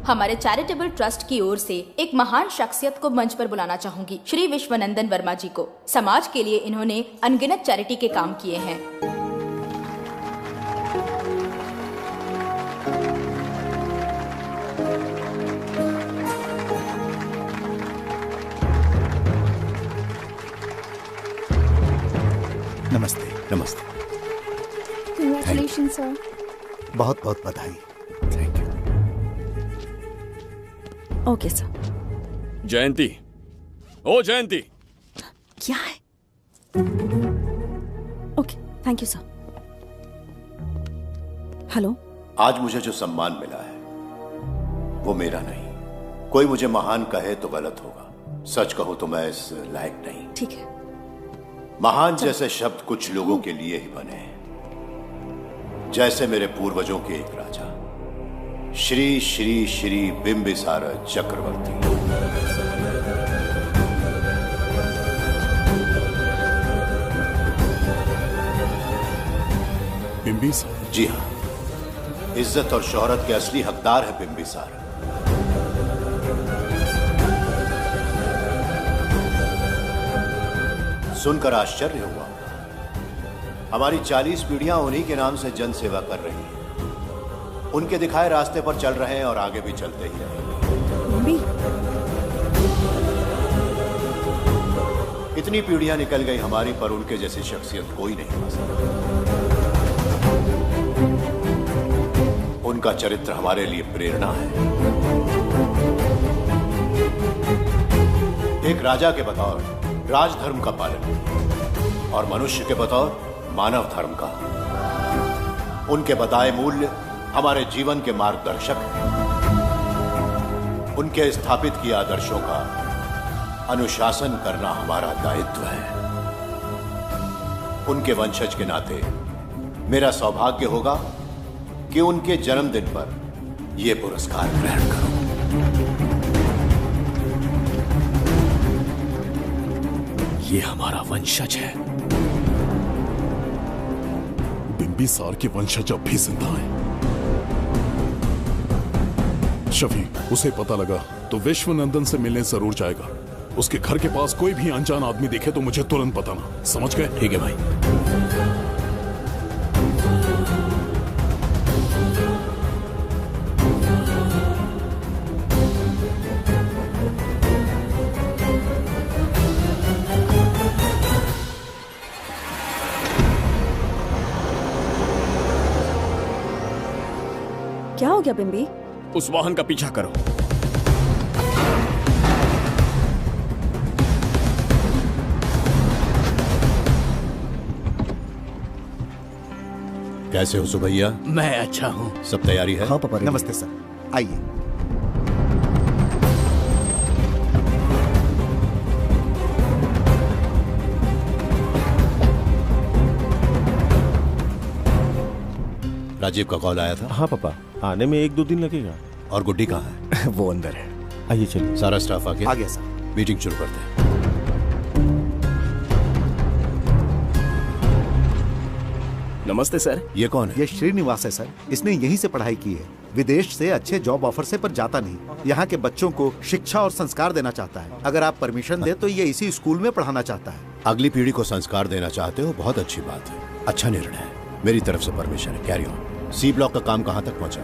हमारे चैरिटेबल ट्रस्ट की ओर से एक महान शख्सियत को मंच पर बुलाना चाहूंगी, श्री विश्वनंदन वर्मा जी को। समाज के लिए इन्होंने अनगिनत चैरिटी के काम किए हैं।
नमस्ते। नमस्ते।
Congratulations, sir.
बहुत बहुत बधाई।
Okay sir.
जयंती, ओ जयंती।
क्या है? Okay, thank you sir. Hello.
आज मुझे जो सम्मान मिला है वो मेरा नहीं। कोई मुझे महान कहे तो गलत होगा, सच कहूं तो मैं इस लायक नहीं।
ठीक है।
महान जैसे शब्द कुछ लोगों के लिए ही बने हैं, जैसे मेरे पूर्वजों के एक राजा श्री श्री श्री बिंबिसार चक्रवर्ती।
बिंबिसार?
जी हाँ, इज्जत और शोहरत के असली हकदार है बिंबिसार। सुनकर आश्चर्य हुआ, हमारी 40 पीढ़ियां उन्हीं के नाम से जन सेवा कर रही हैं। उनके दिखाए रास्ते पर चल रहे हैं और आगे भी चलते ही रहेंगे। इतनी पीढ़ियां निकल गई हमारी, पर उनके जैसी शख्सियत कोई नहीं बन सकता। उनका चरित्र हमारे लिए प्रेरणा है। एक राजा के बतौर राजधर्म का पालन और मनुष्य के बतौर मानव धर्म का। उनके बताए मूल्य हमारे जीवन के मार्गदर्शक हैं। उनके स्थापित किए आदर्शों का अनुशासन करना हमारा दायित्व है। उनके वंशज के नाते मेरा सौभाग्य होगा कि उनके जन्मदिन पर यह पुरस्कार ग्रहण करूं।
ये हमारा वंशज है।
बिंबिसार के वंशज अब भी जिंदा हैं। शफी, उसे पता लगा तो विश्वनंदन से मिलने जरूर जाएगा। उसके घर के पास कोई भी अनजान आदमी दिखे तो मुझे तुरंत बताना। समझ गए?
ठीक है भाई।
क्या हो गया बिंबी?
उस वाहन का पीछा करो।
कैसे हो सुभैया?
मैं अच्छा हूँ।
सब तैयारी है?
हाँ पापा। नमस्ते सर, आइए।
राजीव का कॉल आया था?
हाँ पापा, आने में 1-2 दिन लगेगा।
और गुड्डी कहाँ है?
वो अंदर है।
आइए चलिए।
सारा स्टाफ आ गया?
आ गया सर।
मीटिंग शुरू करते हैं।
नमस्ते सर।
ये कौन है?
ये श्रीनिवास है सर। इसने यहीं से पढ़ाई की है। विदेश से अच्छे जॉब ऑफर से पर जाता नहीं। यहाँ के बच्चों को शिक्षा और संस्कार देना चाहता है। अगर आप परमिशन दे तो ये इसी स्कूल में पढ़ाना चाहता है।
अगली पीढ़ी को संस्कार देना चाहते हो, बहुत अच्छी बात है। अच्छा निर्णय है। मेरी तरफ से परमिशन है। Carry on. सी ब्लॉक का काम कहाँ तक पहुँचा?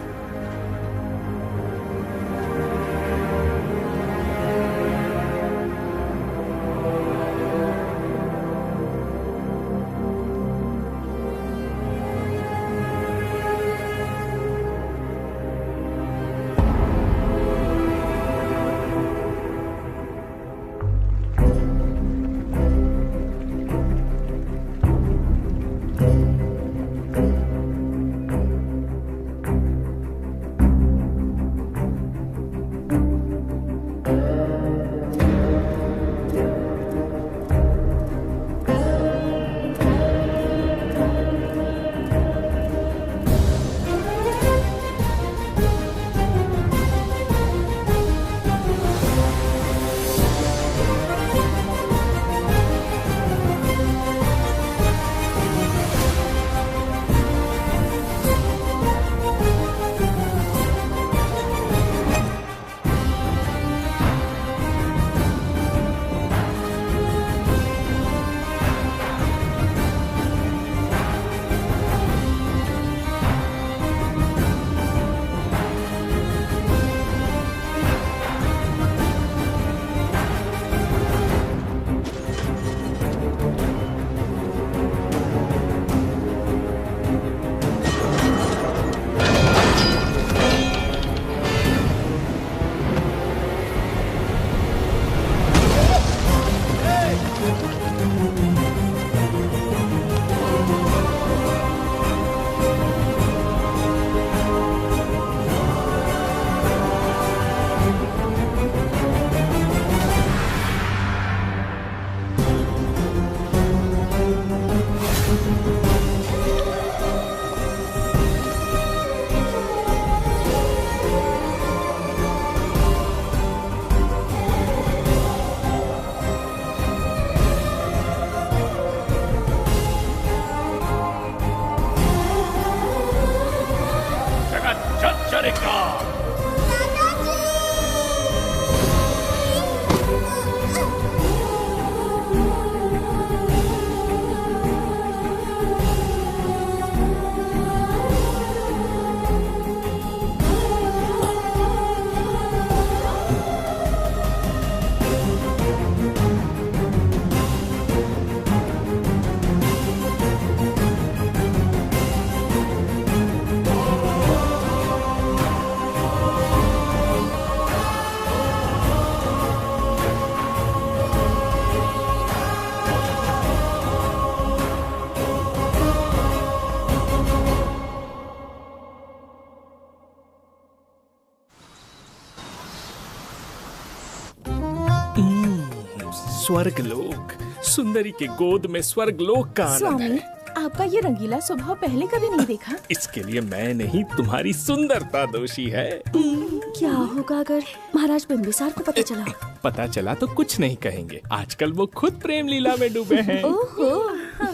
स्वर्गलोक, सुंदरी के गोद में स्वर्गलोक का आनंद
स्वामी,
है।
आपका ये रंगीला स्वभाव पहले कभी नहीं देखा।
इसके लिए मैं नहीं, तुम्हारी सुंदरता दोषी है।
क्या होगा अगर महाराज बिंबिसार को पता चला?
पता चला तो कुछ नहीं कहेंगे, आजकल वो खुद प्रेम लीला में डूबे हैं।
ओहो,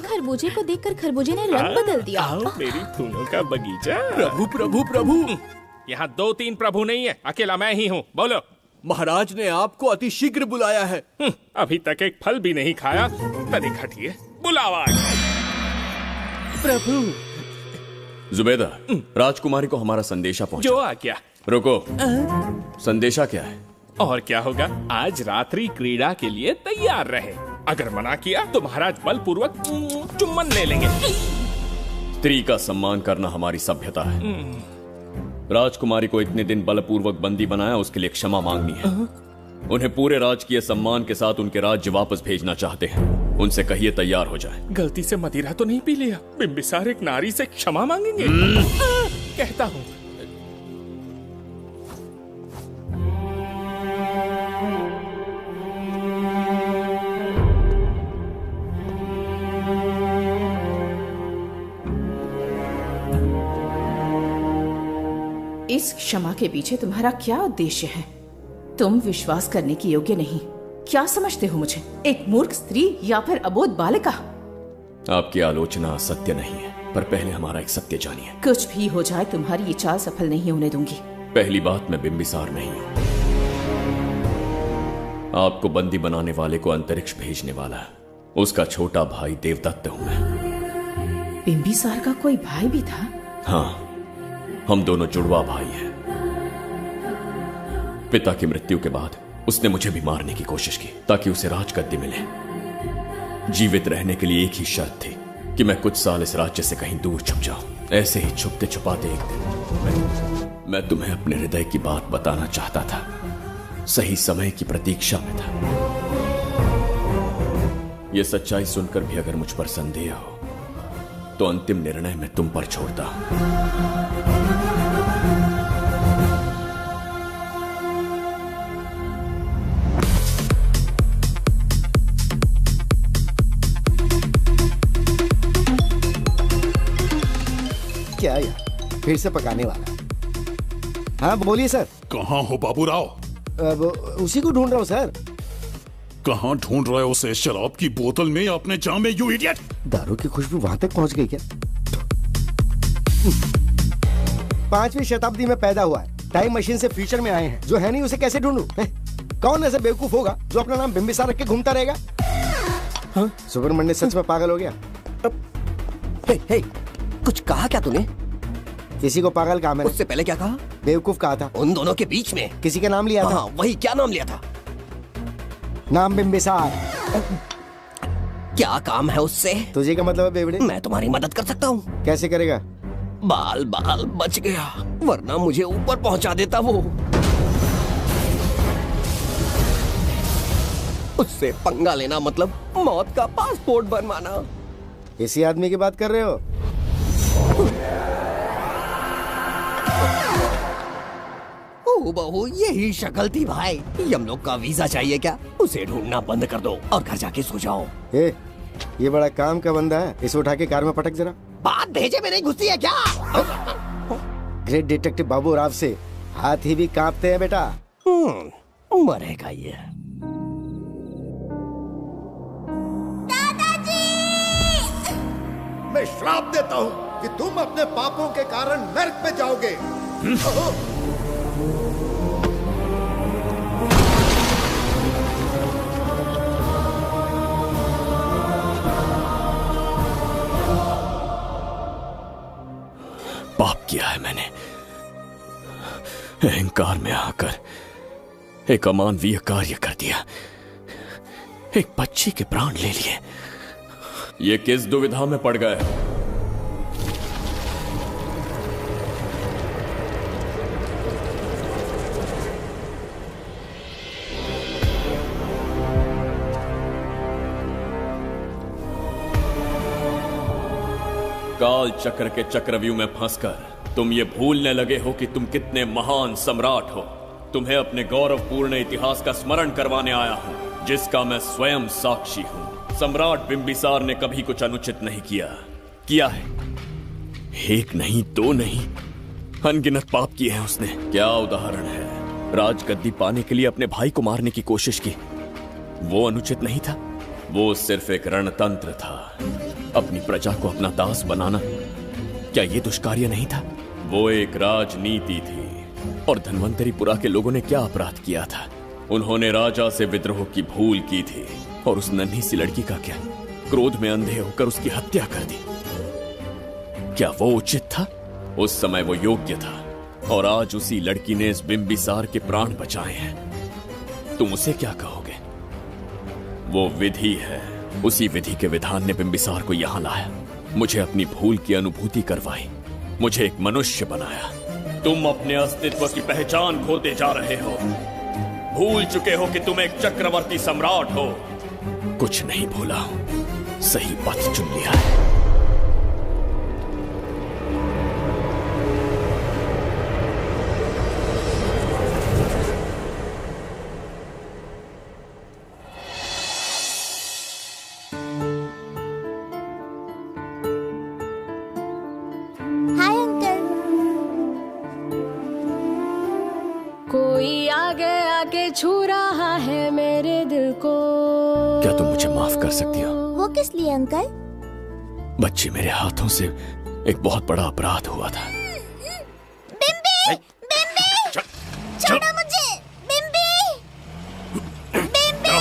खरबूजे को देखकर खरबूजे ने रंग बदल दिया।
आओ मेरी फूलों का बगीचा।
प्रभु प्रभु प्रभु,
यहाँ 2-3 प्रभु नहीं है, अकेला मैं ही हूँ। बोलो।
महाराज ने आपको अति शीघ्र बुलाया है।
अभी तक एक फल भी नहीं खाया, तनिक हटिए, बुलावा। प्रभु।
जुबेदा, राजकुमारी को हमारा संदेशा पहुंचा।
जो आ क्या?
रुको, संदेशा क्या है?
और क्या होगा, आज रात्रि क्रीड़ा के लिए तैयार रहे। अगर मना किया तो महाराज बलपूर्वक चुम्बन ले लेंगे।
स्त्री का सम्मान करना हमारी सभ्यता है। राजकुमारी को इतने दिन बलपूर्वक बंदी बनाया, उसके लिए क्षमा मांगनी है। उन्हें पूरे राजकीय सम्मान के साथ उनके राज्य वापस भेजना चाहते हैं। उनसे कहिए तैयार हो जाए।
गलती से मदिरा तो नहीं पी लिया? बिंबिसार एक नारी से क्षमा मांगेंगे? कहता हूँ।
इस क्षमा के पीछे तुम्हारा क्या उद्देश्य है? तुम विश्वास करने की योग्य नहीं। क्या समझते हो मुझे, एक मूर्ख स्त्री या फिर अबोध बालिका?
आपकी आलोचना सत्य नहीं है, पर पहले हमारा एक सत्य जानिए।
कुछ भी हो जाए, तुम्हारी ये चाल सफल नहीं होने दूंगी।
पहली बात, मैं बिंबिसार नहीं हूँ। आपको बंदी बनाने वाले को अंतरिक्ष भेजने वाला है उसका छोटा भाई देवदत्त हूँ मैं।
बिंबिसार का कोई भाई भी था?
हाँ, हम दोनों जुड़वा भाई हैं। पिता की मृत्यु के बाद उसने मुझे भी मारने की कोशिश की ताकि उसे राजगद्दी मिले। जीवित रहने के लिए एक ही शर्त थी कि मैं कुछ साल इस राज्य से कहीं दूर छुप जाऊं। ऐसे ही छुपते छुपाते एक दिन मैं तुम्हें अपने हृदय की बात बताना चाहता था। सही समय की प्रतीक्षा में था। यह सच्चाई सुनकर भी अगर मुझ पर संदेह हो तो अंतिम निर्णय मैं तुम पर छोड़ता हूं।
क्या यार, फिर से पकाने वाला? हाँ बोलिए सर।
कहाँ हो बाबूराव?
अब उसी को ढूंढ रहा हूँ सर।
कहाँ ढूंढ रहे हो उसे? शराब की बोतल में या अपने जाम में, यू इडियट?
दारू की खुशबू वहां तक पहुंच गई क्या? 5वीं शताब्दी में पैदा हुआ है, टाइम मशीन से फ्यूचर में आए हैं। जो है नहीं उसे कैसे ढूंढूं? कौन ऐसा बेवकूफ होगा जो अपना नाम बिंबिसार रख के घूमता रहेगा? हाँ? सुब्रमण्य सच में पागल हो गया।
हे, कुछ कहा क्या तूने?
किसी को पागल कहा मैंने।
उससे पहले क्या कहा?
बेवकूफ कहा था।
उन दोनों के बीच में
किसी का नाम लिया था।
वही, क्या नाम लिया था?
नाम बिंबिसार।
क्या काम है उससे?
तुझे क्या मतलब है बेवड़े?
मैं तुम्हारी मदद कर सकता हूँ।
कैसे करेगा?
बाल बच गया, वरना मुझे ऊपर पहुंचा देता वो। उससे पंगा लेना मतलब मौत का पासपोर्ट बनवाना।
इसी आदमी की बात कर रहे हो?
ओ बहू, यही शक्ल थी भाई। यमलोक का वीजा चाहिए क्या? उसे ढूंढना बंद कर दो और घर जाके सो जाओ।
ये बड़ा काम का बंदा है, इसे उठा के कार में पटक जरा।
बात भेजे में नहीं घुसती है क्या?
ग्रेट डिटेक्टिव बाबू राव से हाथी भी कांपते हैं बेटा।
मरेगा ये।
मैं श्राप देता हूँ कि तुम अपने पापों के कारण नरक में जाओगे।
पाप किया है मैंने। अहंकार में आकर एक अमानवीय कार्य कर दिया। एक बच्ची के प्राण ले लिए। ये किस दुविधा में पड़ गए? काल चक्र के चक्रव्यूह में फंसकर तुम ये भूलने लगे हो कि तुम कितने महान सम्राट हो। तुम्हें अपने गौरवपूर्ण इतिहास का स्मरण करवाने आया हूं। जिसका मैं स्वयं साक्षी हूं। सम्राट बिंबिसार ने कभी कुछ अनुचित नहीं किया है। एक नहीं, दो नहीं, अनगिनत पाप किए हैं उसने। क्या उदाहरण है। राजगद्दी पाने के लिए अपने भाई को मारने की कोशिश की, वो अनुचित नहीं था। वो सिर्फ एक रणतंत्र था। अपनी प्रजा को अपना दास बनाना, क्या ये दुष्कार्य नहीं था? वो एक राजनीति थी। और धन्वंतरीपुरा के लोगों ने क्या अपराध किया था? उन्होंने राजा से विद्रोह की भूल की थी। और उस नन्ही सी लड़की का क्या? क्रोध में अंधे होकर उसकी हत्या कर दी। क्या वो उचित था? उस समय वो योग्य था। और आज उसी लड़की ने इस बिंबिसार के प्राण बचाए हैं। तुम उसे क्या कहोगे? वो विधि है। उसी विधि के विधान ने बिंबिसार को यहां लाया, मुझे अपनी भूल की अनुभूति करवाई, मुझे एक मनुष्य बनाया। तुम अपने अस्तित्व की पहचान खोते जा रहे हो। भूल चुके हो कि तुम एक चक्रवर्ती सम्राट हो। कुछ नहीं भूला, सही पथ चुन लिया है।
कोई आगे आके छू रहा है मेरे दिल को।
क्या तुम मुझे माफ कर सकती हो?
वो किस लिए अंकल?
बच्ची, मेरे हाथों से एक बहुत बड़ा अपराध हुआ था।
बिम्बी! बिम्बी! छोड़ो मुझे! बिम्बी! बिम्बी!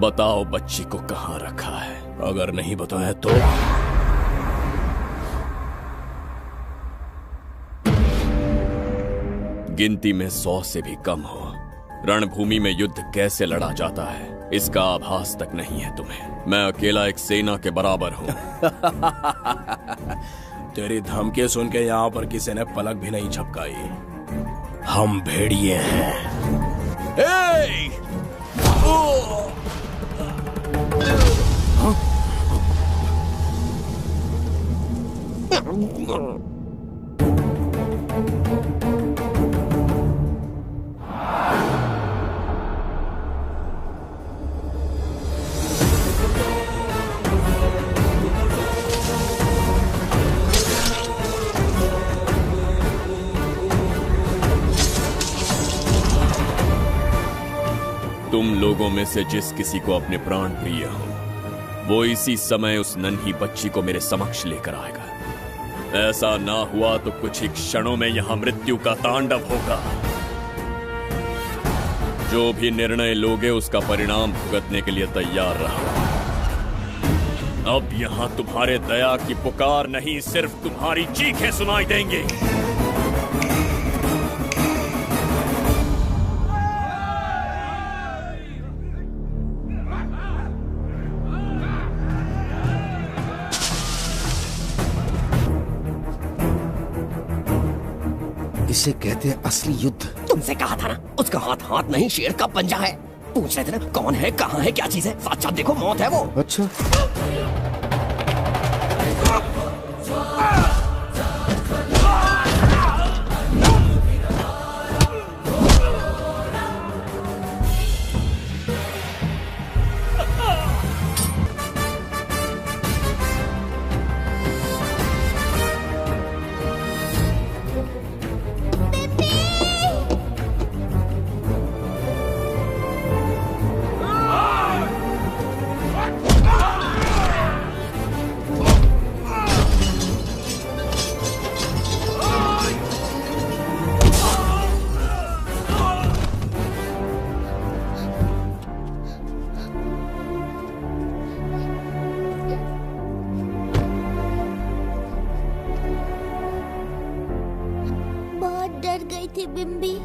बताओ बच्ची को कहां रखा है? अगर नहीं बताया तो गिनती में 100 से भी कम हो। रणभूमि में युद्ध कैसे लड़ा जाता है इसका आभास तक नहीं है तुम्हें। मैं अकेला एक सेना के बराबर हूं।
तेरी धमकी सुन के यहाँ पर किसी ने पलक भी नहीं झपकाई। हम भेड़िए हैं।
तुम लोगों में से जिस किसी को अपने प्राण प्रिय हो, वो इसी समय उस नन्ही बच्ची को मेरे समक्ष लेकर आएगा। ऐसा ना हुआ तो कुछ ही क्षणों में यहां मृत्यु का तांडव होगा। जो भी निर्णय लोगे उसका परिणाम भुगतने के लिए तैयार रहो। अब यहां तुम्हारे दया की पुकार नहीं, सिर्फ तुम्हारी चीखें सुनाई देंगी।
इसे कहते हैं असली युद्ध।
तुमसे कहा था ना, उसका हाथ हाथ नहीं शेर का पंजा है। पूछ रहे थे ना कौन है, कहाँ है, क्या चीज है। साथ साथ देखो, मौत है वो।
अच्छा,
बिम्बी।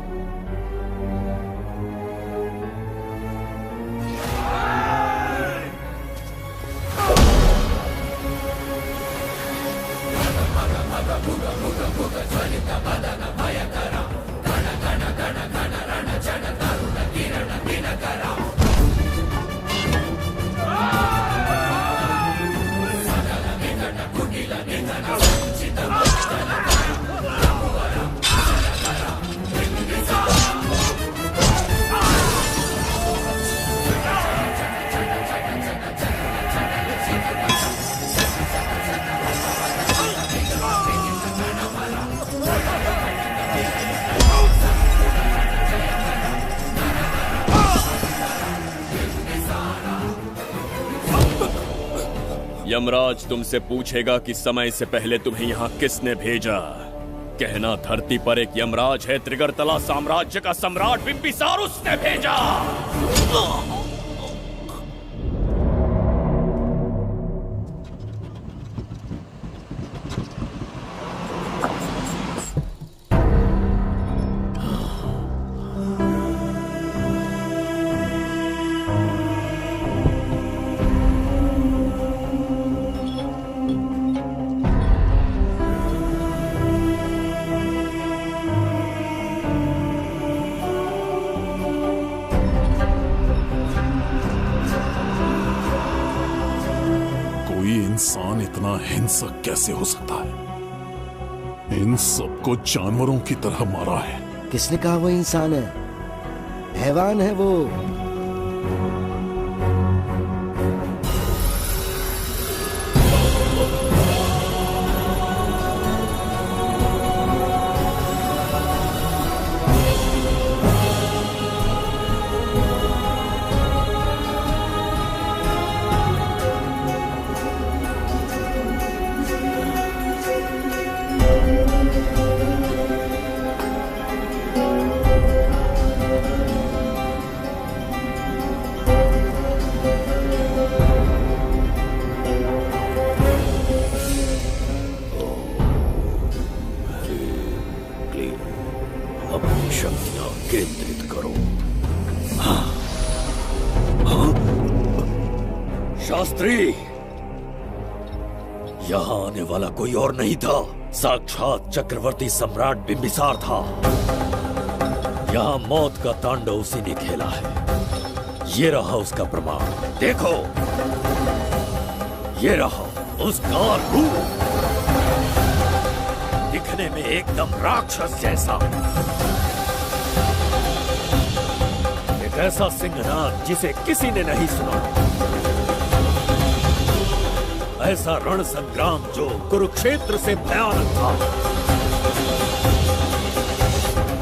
यमराज तुमसे पूछेगा कि समय से पहले तुम्हें यहाँ किसने भेजा। कहना धरती पर एक यमराज है, त्रिगर्तला साम्राज्य का सम्राट बिम्बिसार उसने भेजा।
इंसान इतना हिंसक कैसे हो सकता है? इन सबको जानवरों की तरह मारा है।
किसने कहा वो इंसान है? हैवान है वो।
शास्त्री, यहाँ आने वाला कोई और नहीं था, साक्षात चक्रवर्ती सम्राट बिम्बिसार था। यहाँ मौत का तांडव उसी ने खेला है। ये रहा उसका प्रमाण, देखो, ये रहा उसका रूप, दिखने में एकदम राक्षस जैसा। एक ऐसा सिंहनाद जिसे किसी ने नहीं सुना, ऐसा रण संग्राम जो कुरुक्षेत्र से भयानक था।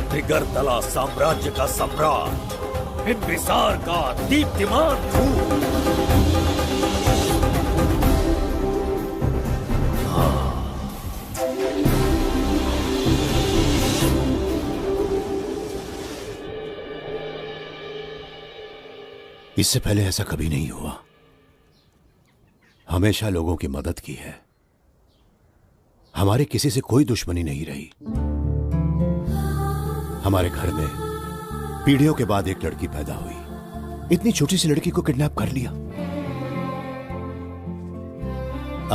त्रिगर्तला साम्राज्य का सम्राट बिम्बिसार का दीप्तिमान रूप।
इससे पहले ऐसा कभी नहीं हुआ। हमेशा लोगों की मदद की है। हमारे किसी से कोई दुश्मनी नहीं रही। हमारे घर में पीढ़ियों के बाद एक लड़की पैदा हुई। इतनी छोटी सी लड़की को किडनैप कर लिया।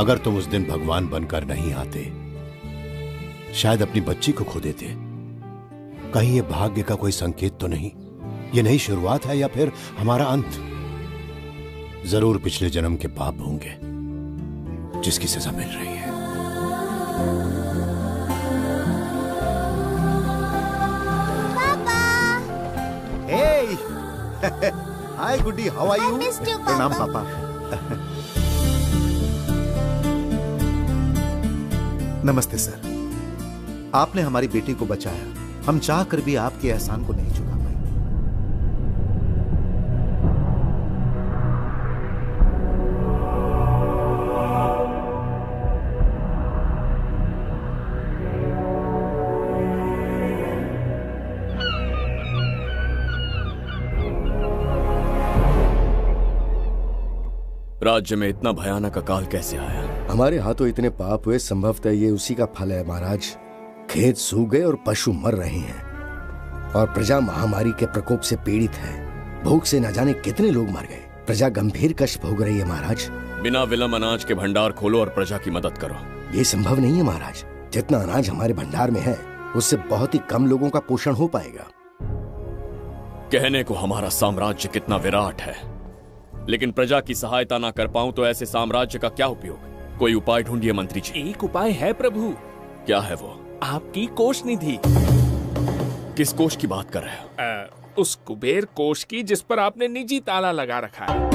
अगर तुम उस दिन भगवान बनकर नहीं आते, शायद अपनी बच्ची को खो देते। कहीं ये भाग्य का कोई संकेत तो नहीं? ये नई शुरुआत है या फिर हमारा अंत? जरूर पिछले जन्म के पाप होंगे जिसकी सजा मिल रही है।
Hey! Hi, Goody. How are you?
I missed you, Papa.
प्रणाम पापा। नमस्ते सर। आपने हमारी बेटी को बचाया। हम चाह कर भी आपके एहसान को नहीं चुका पाए।
राज्य में इतना भयानक अकाल कैसे आया?
हमारे हाथों इतने पाप हुए, संभवतः ये उसी का फल है महाराज। खेत सूख गए और पशु मर रहे हैं। और प्रजा महामारी के प्रकोप से पीड़ित है। भूख से न जाने कितने लोग मर गए। प्रजा गंभीर कष्ट भोग रही है महाराज।
बिना विलंब अनाज के भंडार खोलो और प्रजा की मदद करो।
ये संभव नहीं है महाराज। जितना अनाज हमारे भंडार में है उससे बहुत ही कम लोगों का पोषण हो पाएगा।
कहने को हमारा साम्राज्य कितना विराट है, लेकिन प्रजा की सहायता ना कर पाऊं तो ऐसे साम्राज्य का क्या उपयोग? कोई उपाय ढूंढिए मंत्री जी।
एक उपाय है प्रभु।
क्या है वो?
आपकी कोष निधि।
किस कोष की बात कर रहे हो?
उस कुबेर कोष की जिस पर आपने निजी ताला लगा रखा है।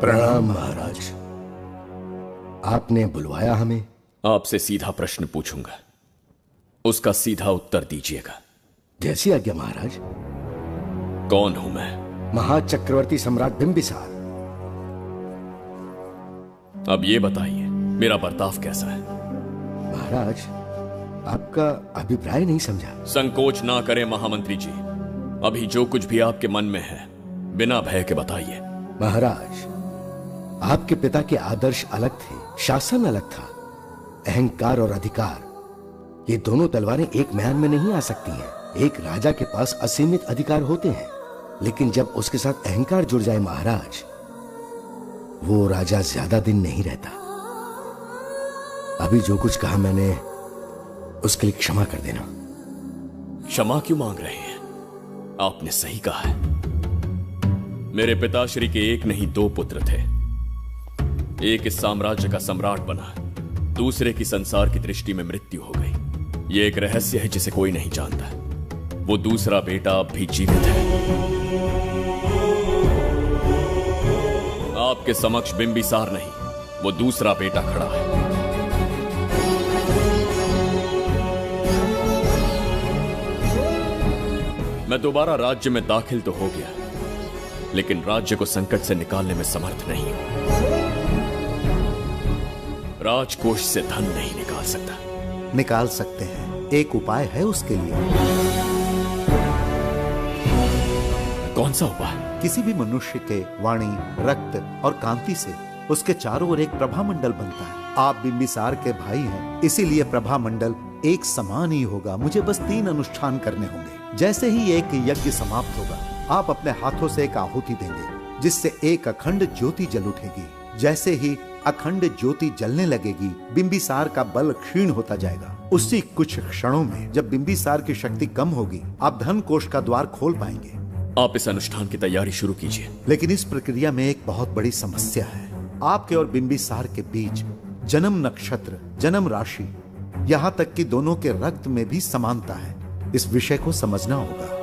प्रणाम महाराज। आपने बुलवाया हमें?
आपसे सीधा प्रश्न पूछूंगा, उसका सीधा उत्तर दीजिएगा।
जैसी आज्ञा महाराज।
कौन हूं मैं?
महाचक्रवर्ती सम्राट बिंबिसार।
अब ये बताइए मेरा बर्ताव कैसा है?
महाराज, आपका अभिप्राय नहीं समझा।
संकोच ना करें महामंत्री जी, अभी जो कुछ भी आपके मन में है बिना भय के बताइए।
महाराज, आपके पिता के आदर्श अलग थे, शासन अलग था। अहंकार और अधिकार, ये दोनों तलवारें एक म्यान में नहीं आ सकती हैं। एक राजा के पास असीमित अधिकार होते हैं, लेकिन जब उसके साथ अहंकार जुड़ जाए महाराज, वो राजा ज्यादा दिन नहीं रहता। अभी जो कुछ कहा मैंने, उसके लिए क्षमा कर देना।
क्षमा क्यों मांग रहे हैं? आपने सही कहा है। मेरे पिताश्री के एक नहीं दो पुत्र थे। एक इस साम्राज्य का सम्राट बना, दूसरे की संसार की दृष्टि में मृत्यु हो गई। ये एक रहस्य है जिसे कोई नहीं जानता। वो दूसरा बेटा अब भी जीवित है। आपके समक्ष बिंबिसार नहीं, वो दूसरा बेटा खड़ा है। मैं दोबारा राज्य में दाखिल तो हो गया, लेकिन राज्य को संकट से निकालने में समर्थ नहीं हूं। राजकोष से धन नहीं निकाल सकता।
निकाल सकते हैं, एक उपाय है उसके लिए।
कौन सा उपाय?
किसी भी मनुष्य के वाणी, रक्त और कांति से उसके चारों ओर एक प्रभा मंडल बनता है। आप बिंबिसार के भाई हैं, इसीलिए प्रभा मंडल एक समान ही होगा। मुझे बस 3 अनुष्ठान करने होंगे। जैसे ही एक यज्ञ समाप्त होगा, आप अपने हाथों से एक आहुति देंगे, जिससे एक अखंड ज्योति जल उठेगी। जैसे ही अखंड ज्योति जलने लगेगी, बिंबिसार का बल क्षीण होता जाएगा। उसी कुछ क्षणों में जब बिंबिसार की शक्ति कम होगी, आप धन कोष का द्वार खोल पाएंगे।
आप इस अनुष्ठान की तैयारी शुरू कीजिए।
लेकिन इस प्रक्रिया में एक बहुत बड़ी समस्या है। आपके और बिंबिसार के बीच जन्म नक्षत्र, जन्म राशि, यहाँ तक कि दोनों के रक्त में भी समानता है। इस विषय को समझना होगा।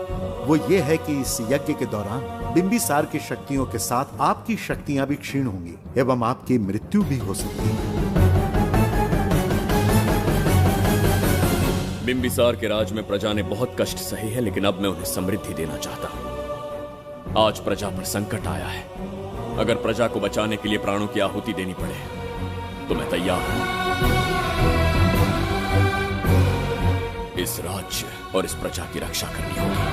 वो ये है कि इस यज्ञ के दौरान बिंबिसार की शक्तियों के साथ आपकी शक्तियां भी क्षीण होंगी एवं आपकी मृत्यु भी हो सकती है।
बिंबिसार के राज में प्रजा ने बहुत कष्ट सहे हैं, लेकिन अब मैं उन्हें समृद्धि देना चाहता हूं। आज प्रजा पर संकट आया है। अगर प्रजा को बचाने के लिए प्राणों की आहुति देनी पड़े तो मैं तैयार हूं। इस राज्य और इस प्रजा की रक्षा करनी होगी।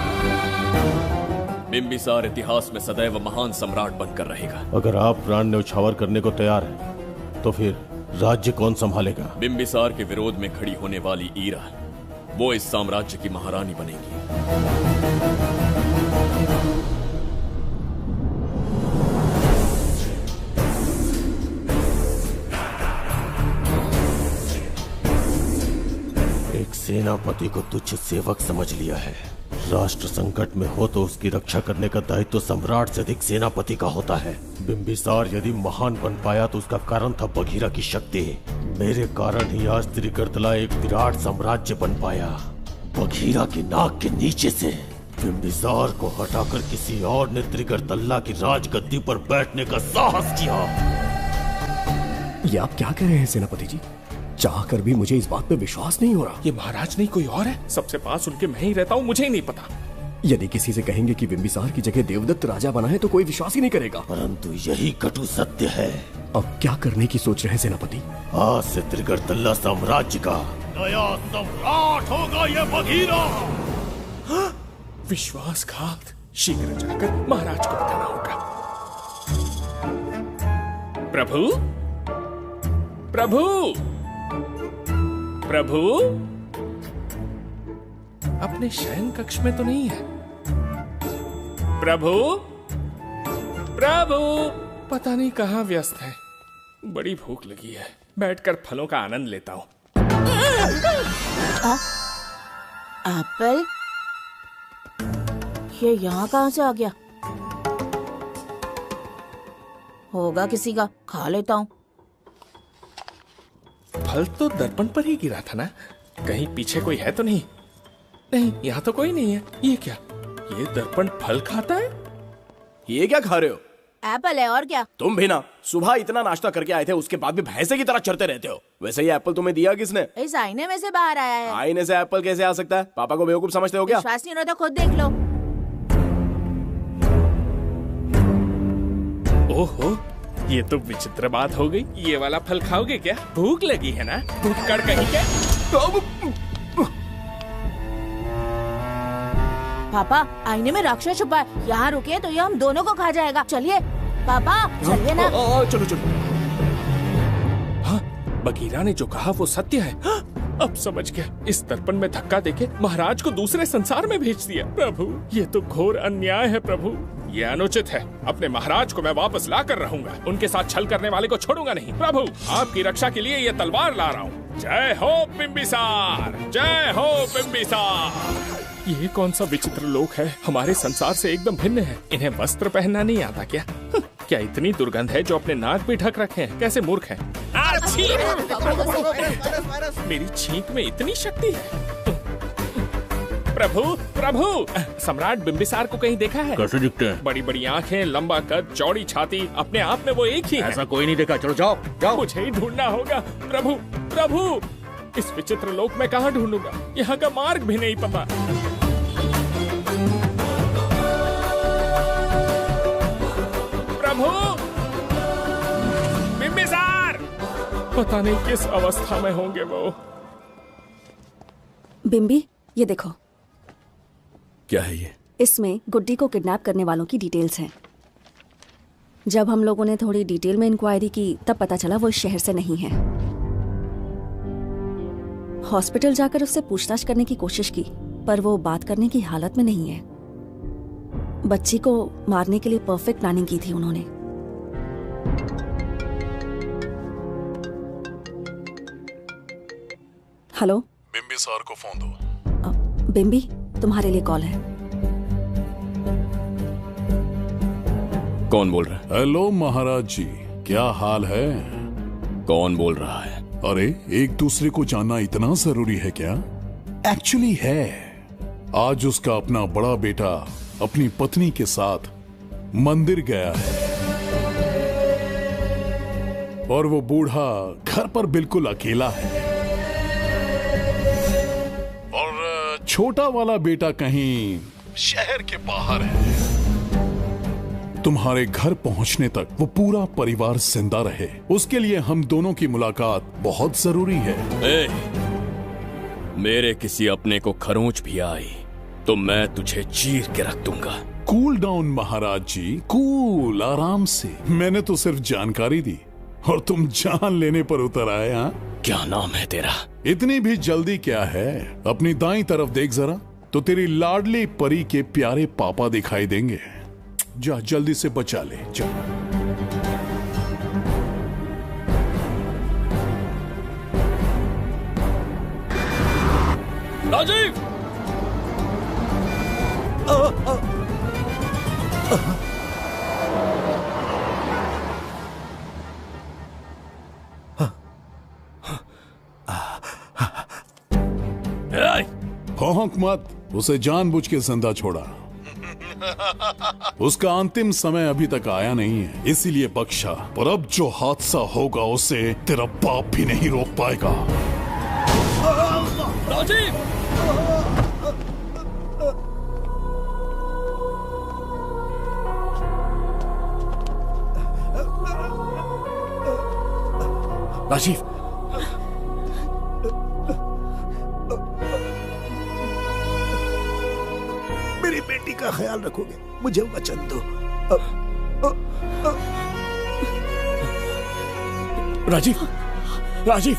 बिंबिसार इतिहास में सदैव महान सम्राट बनकर रहेगा।
अगर आप प्राण न्यौछावर करने को तैयार हैं, तो फिर राज्य कौन संभालेगा?
बिंबिसार के विरोध में खड़ी होने वाली ईरा, वो इस साम्राज्य की महारानी बनेगी।
एक सेनापति को तुच्छ सेवक समझ लिया है। राष्ट्र संकट में हो तो उसकी रक्षा करने का दायित्व सम्राट से अधिक सेनापति का होता है। बिंबिसार यदि महान बन पाया तो उसका कारण था बघीरा की शक्ति। मेरे कारण ही आज त्रिगर्तला एक विराट साम्राज्य बन पाया। बघीरा की नाक के नीचे से बिंबिसार को हटाकर किसी और ने त्रिगर्तला की राजगद्दी पर बैठने का साहस किया।
ये आप क्या कह रहे हैं सेनापति जी? चाहकर भी मुझे इस बात पे विश्वास नहीं हो रहा।
ये महाराज नहीं कोई और है। सबसे पास उनके मैं ही रहता हूँ, मुझे ही नहीं पता।
यदि किसी से कहेंगे कि बिंबिसार की जगह देवदत्त राजा बना है तो कोई विश्वास ही नहीं करेगा।
परंतु यही कटु सत्य है।
अब क्या करने की सोच रहे हैं सेनापति?
आज से त्रिगर्तला साम्राज्य का नया सम्राट होगा ये बघीरा।
विश्वासघात। शीघ्र जाकर महाराज को बताना होगा। प्रभु, प्रभु, प्रभु अपने शयन कक्ष में तो नहीं है। प्रभु, प्रभु पता नहीं कहाँ व्यस्त है। बड़ी भूख लगी है, बैठकर फलों का आनंद लेता हूँ।
एप्पल, ये यहाँ कहाँ से आ गया? होगा किसी का, खा लेता हूँ।
फल तो दर्पण पर ही गिरा था ना, कहीं पीछे कोई है तो नहीं? नहीं, यहाँ तो कोई नहीं है। ये क्या, ये दर्पण फल खाता है?
ये क्या खा रहे हो?
एप्पल है, और क्या?
तुम भी ना, सुबह इतना नाश्ता करके आए थे, उसके बाद भी भैंसे की तरह चरते रहते हो। वैसे ये एप्पल तुम्हें दिया किसने?
इस आईने में से बाहर आया है।
आईने से एप्पल कैसे आ सकता है? पापा को बेवकूफ समझते हो क्या?
विश्वास नहीं हो रहा तो खुद देख लो।
ओहो, ये तो विचित्र बात हो गई। ये वाला फल खाओगे क्या? भूख लगी है ना? भूखड़ कहीं के?
पापा, आईने में राक्षस छुपा है, यहाँ रुके तो ये हम दोनों को खा जाएगा। चलिए पापा, चलिए ना।
चलो चलो।
हाँ, बगीरा ने जो कहा वो सत्य है। हाँ, अब समझ गया। इस दर्पण में धक्का देके महाराज को दूसरे संसार में भेज दिया। प्रभु, ये तो घोर अन्याय है प्रभु, ये अनुचित है। अपने महाराज को मैं वापस ला कर रहूंगा, उनके साथ छल करने वाले को छोड़ूंगा नहीं। प्रभु, आपकी रक्षा के लिए ये तलवार ला रहा हूँ। जय हो बिंबिसार, जय हो बिंबिसार। ये कौन सा विचित्र लोक है, हमारे संसार से एकदम भिन्न है। इन्हें वस्त्र पहनना नहीं आता क्या? क्या इतनी दुर्गंध है जो अपने नाक भी ढक रखे हैं? कैसे मूर्ख हैं। मेरी छींक में इतनी शक्ति है। प्रभु, प्रभु, सम्राट बिंबिसार को कहीं देखा है?
कैसे दिखते हैं?
बड़ी बड़ी आंखें, लंबा कद, चौड़ी छाती, अपने आप में वो एक ही है।
ऐसा कोई नहीं देखा। चलो जाओ जाओ।
मुझे ही ढूंढना होगा। प्रभु, प्रभु, इस विचित्र लोक में कहाँ ढूंढूंगा? यहाँ का मार्ग भी नहीं पता। प्रभु, बिंबिसार, पता नहीं किस अवस्था में होंगे वो।
बिंबी, ये देखो।
क्या है ये?
इसमें गुड्डी को किडनैप करने वालों की डिटेल्स हैं। जब हम लोगों ने थोड़ी डिटेल में इंक्वायरी की तब पता चला वो इस शहर से नहीं है। हॉस्पिटल जाकर उससे पूछताछ करने की कोशिश की पर वो बात करने की हालत में नहीं है। बच्ची को मारने के लिए परफेक्ट प्लानिंग की थी उन्होंने। हेलो,
बिंबिसार को फोन दो।
बिंबी, तुम्हारे लिए कॉल है।
कौन बोल रहा है?
हेलो महाराज जी, क्या हाल है?
कौन बोल रहा है?
अरे, एक दूसरे को जानना इतना जरूरी है क्या? एक्चुअली है। आज उसका अपना बड़ा बेटा अपनी पत्नी के साथ मंदिर गया है और वो बूढ़ा घर पर बिल्कुल अकेला है और छोटा वाला बेटा कहीं शहर के बाहर है। तुम्हारे घर पहुंचने तक वो पूरा परिवार जिंदा रहे, उसके लिए हम दोनों की मुलाकात बहुत जरूरी है।
मेरे किसी अपने को खरोंच भी आई तो मैं तुझे चीर के रख दूंगा।
कूल डाउन महाराज जी, कूल, आराम से। मैंने तो सिर्फ जानकारी दी और तुम जान लेने पर उतर आए। हाँ,
क्या नाम है तेरा?
इतनी भी जल्दी क्या है? अपनी दाईं तरफ देख जरा तो तेरी लाडली परी के प्यारे पापा दिखाई देंगे। जा, जल्दी से बचा ले, जा।
राजीव!
भौंक मत, उसे जानबूझ के जिंदा छोड़ा। उसका अंतिम समय अभी तक आया नहीं है, इसीलिए बख्शा। पर अब जो हादसा होगा उसे तेरा बाप भी नहीं रोक पाएगा।
राजीव!
राजीव,
मेरी बेटी का ख्याल रखोगे? मुझे वचन दो।
राजीव,
राजीव,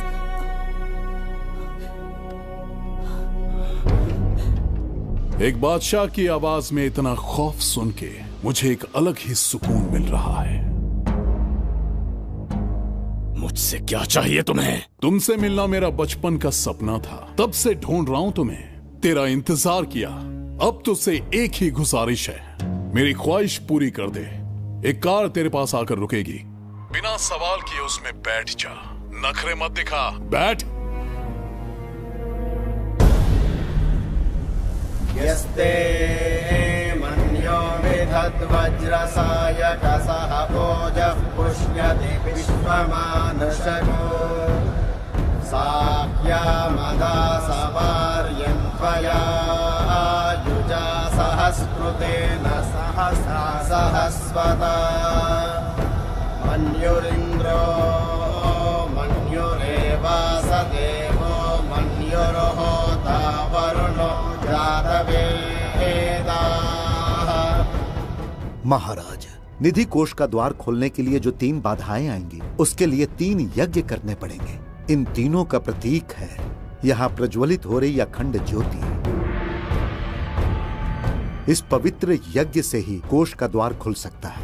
एक बादशाह की आवाज में इतना खौफ सुन के मुझे एक अलग ही सुकून मिल रहा है।
मुझसे क्या चाहिए तुम्हें?
तुमसे मिलना मेरा बचपन का सपना था, तब से ढूंढ रहा हूं तुम्हें, तेरा इंतजार किया। अब तुझसे एक ही गुजारिश है, मेरी ख्वाहिश पूरी कर दे। एक कार तेरे पास आकर रुकेगी, बिना सवाल किए उसमें बैठ जा, नखरे मत दिखा, बैठ।
यस्ते मन्यो विधद्वज्रसायकसः ओजः पुष्यति विश्वमानशको साख्यामदासवार्यं त्वया युजा सहस्कृतेन सहसा सहस्वता मन्युरिन्द्रो मन्युरेवास देवो मन्युर्होता वरुणो
महाराज, निधि कोष का द्वार खोलने के लिए जो 3 बाधाएं आएंगी, उसके लिए 3 यज्ञ करने पड़ेंगे। इन तीनों का प्रतीक है यहाँ प्रज्वलित हो रही अखंड ज्योति। इस पवित्र यज्ञ से ही कोष का द्वार खुल सकता है।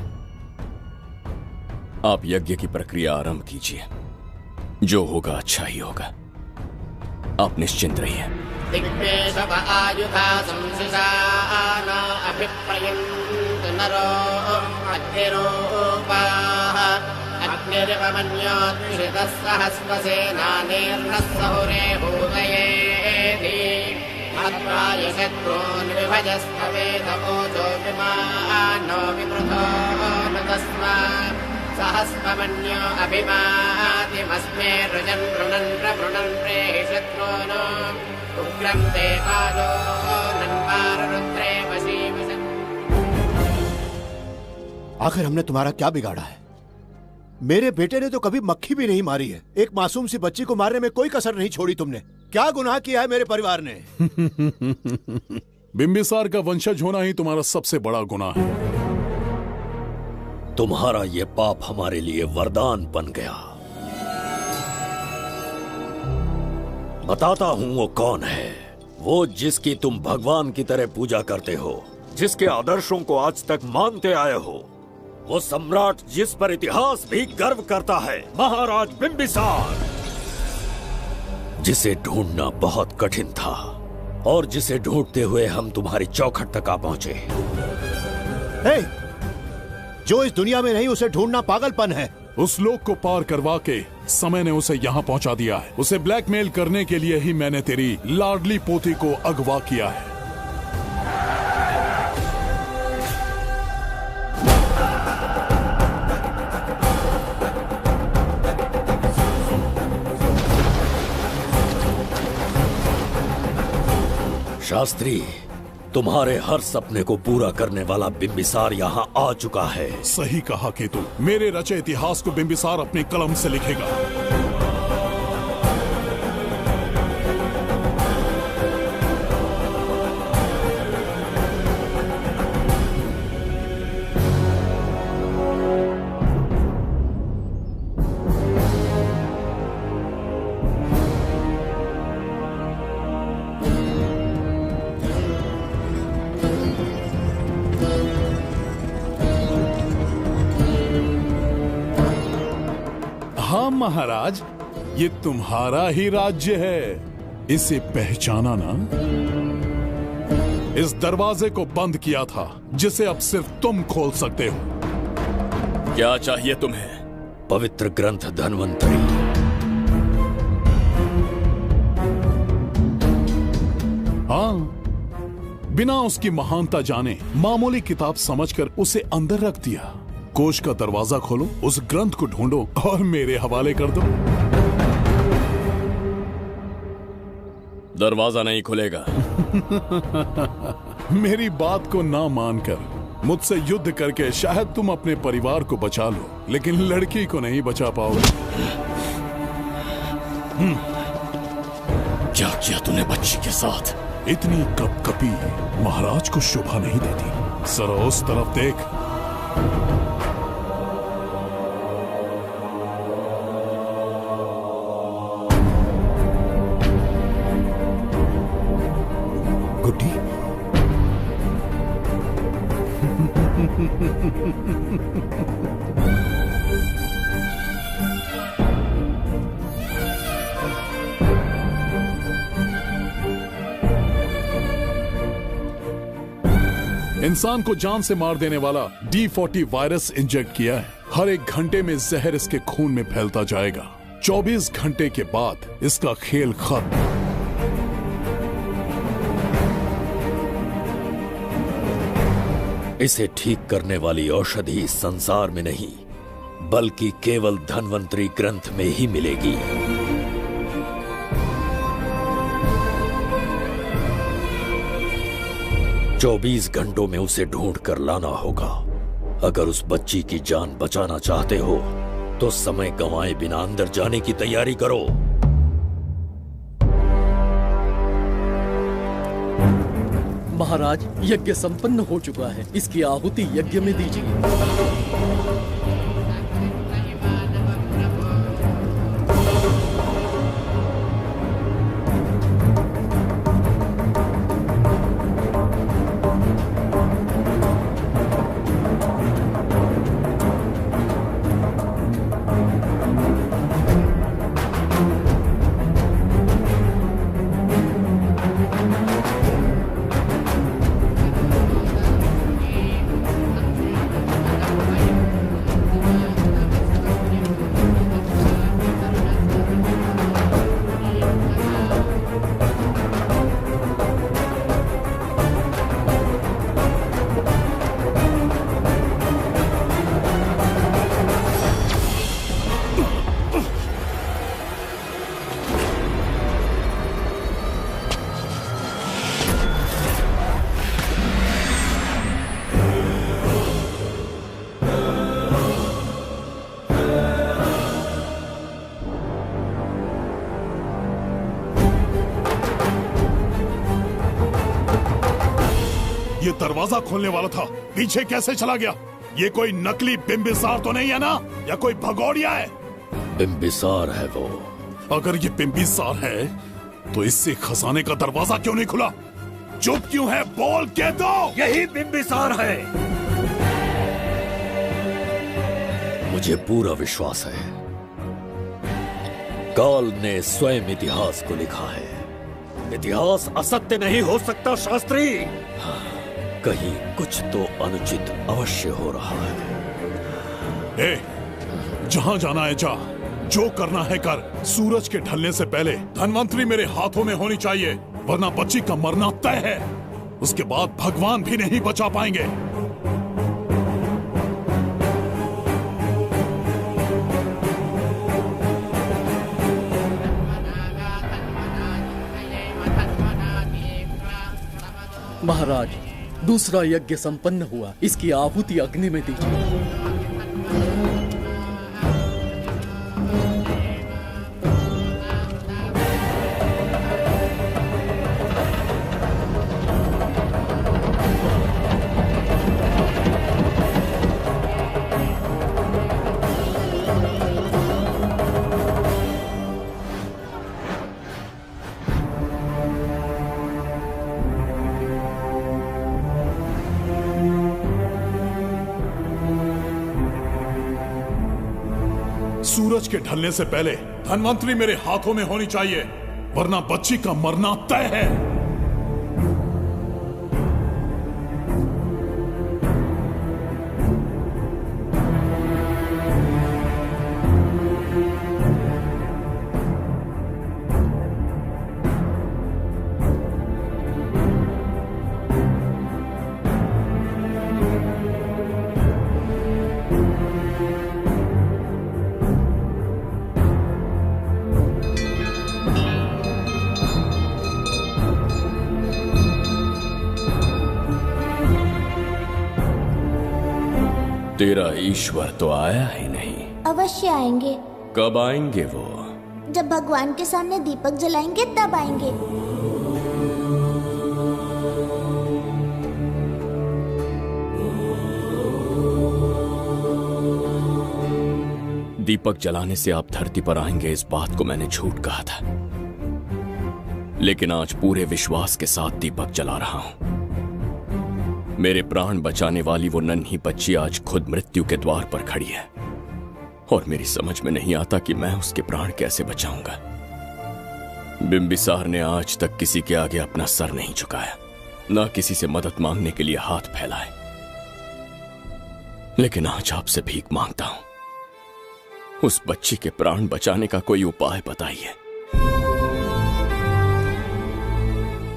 आप यज्ञ की प्रक्रिया आरंभ कीजिए, जो होगा अच्छा ही होगा। आप निश्चिंत रहिए।
दिग्वेशव आयुधा संशिषान अभिप्रयन्त नरो अग्निरूपाः अग्निरिव मन्योत्क्षितः सहस्रसेनानेर्नः सहुरे भूतयेति हत्वाय शत्रून् विभजस्त्वमेतमोजो विमानो विवृतो न तस्मात् सहस्रमन्यो अभिमातिमस्मे रुजन् रुणन् प्रवृणन् प्रेहि शत्रून् उग्रं ते आदो नन्वारुद्रे वशीवसन्।
आखिर हमने तुम्हारा क्या बिगाड़ा है? मेरे बेटे ने तो कभी मक्खी भी नहीं मारी है। एक मासूम सी बच्ची को मारने में कोई कसर नहीं छोड़ी तुमने। क्या गुनाह किया है मेरे परिवार ने?
बिंबिसार का वंशज होना ही तुम्हारा सबसे बड़ा गुनाह है।
तुम्हारा ये पाप हमारे लिए वरदान बन गया। बताता हूं वो कौन है, वो जिसकी तुम भगवान की तरह पूजा करते हो, जिसके आदर्शों को आज तक मानते आए हो, वो सम्राट जिस पर इतिहास भी गर्व करता है, महाराज बिंबिसार, जिसे ढूंढना बहुत कठिन था और जिसे ढूंढते हुए हम तुम्हारी चौखट तक आ पहुंचे।
जो इस दुनिया में नहीं उसे ढूंढना पागलपन है।
उस लोक को पार करवा के समय ने उसे यहाँ पहुँचा दिया है। उसे ब्लैकमेल करने के लिए ही मैंने तेरी लाडली पोती को अगवा किया है।
शास्त्री, तुम्हारे हर सपने को पूरा करने वाला बिंबिसार यहाँ आ चुका है।
सही कहा केतु, मेरे रचे इतिहास को बिंबिसार अपनी कलम से लिखेगा। हाँ महाराज, ये तुम्हारा ही राज्य है, इसे पहचाना ना? इस दरवाजे को बंद किया था जिसे अब सिर्फ तुम खोल सकते हो।
क्या चाहिए तुम्हें?
पवित्र ग्रंथ धन्वंतरी।
हाँ, बिना उसकी महानता जाने मामूली किताब समझकर उसे अंदर रख दिया। कोष का दरवाजा खोलो, उस ग्रंथ को ढूंढो और मेरे हवाले कर दो।
दरवाजा नहीं खुलेगा।
मेरी बात को ना मानकर मुझसे युद्ध करके शायद तुम अपने परिवार को बचा लो, लेकिन लड़की को नहीं बचा पाओगे।
क्या किया तूने बच्ची के साथ?
इतनी कपकपी महाराज को शोभा नहीं देती। जरा उस तरफ देख। इंसान को जान से मार देने वाला D40 वायरस इंजेक्ट किया है। हर 1 घंटे में जहर इसके खून में फैलता जाएगा। 24 घंटे के बाद इसका खेल खत्म।
इसे ठीक करने वाली औषधि संसार में नहीं, बल्कि केवल धन्वंतरी ग्रंथ में ही मिलेगी। चौबीस घंटों में उसे ढूंढ कर लाना होगा। अगर उस बच्ची की जान बचाना चाहते हो तो समय गंवाए बिना अंदर जाने की तैयारी करो।
महाराज, यज्ञ संपन्न हो चुका है। इसकी आहुति यज्ञ में दीजिए।
ये दरवाजा खोलने वाला था, पीछे कैसे चला गया? ये कोई नकली बिंबिसार तो नहीं है ना, या कोई भगोड़िया है?
बिंबिसार है वो।
अगर ये बिंबिसार है तो इससे खजाने का दरवाजा क्यों नहीं खुला? चुप क्यों है? बोल के दो।
यही बिंबिसार है। मुझे पूरा विश्वास है। काल ने स्वयं इतिहास को लिखा है। इतिहास असत्य नहीं हो सकता शास्त्री। कहीं कुछ तो अनुचित अवश्य हो रहा है।
ए, जहां जाना है जा, जो करना है कर। सूरज के ढलने से पहले धन्वंतरी मेरे हाथों में होनी चाहिए, वरना बच्ची का मरना तय है। उसके बाद भगवान भी नहीं बचा पाएंगे।
महाराज, दूसरा यज्ञ संपन्न हुआ। इसकी आहुति अग्नि में दीजिए।
सूरज के ढलने से पहले धन्वंतरी मेरे हाथों में होनी चाहिए, वरना बच्ची का मरना तय है।
तेरा ईश्वर तो आया ही नहीं।
अवश्य आएंगे।
कब आएंगे वो?
जब भगवान के सामने दीपक जलाएंगे तब आएंगे।
दीपक जलाने से आप धरती पर आएंगे, इस बात को मैंने झूठ कहा था, लेकिन आज पूरे विश्वास के साथ दीपक जला रहा हूं। मेरे प्राण बचाने वाली वो नन्ही बच्ची आज खुद मृत्यु के द्वार पर खड़ी है और मेरी समझ में नहीं आता कि मैं उसके प्राण कैसे बचाऊंगा। बिंबिसार ने आज तक किसी के आगे अपना सर नहीं झुकाया, ना किसी से मदद मांगने के लिए हाथ फैलाए। लेकिन आज आपसे भीख मांगता हूं, उस बच्ची के प्राण बचाने का कोई उपाय बताइए।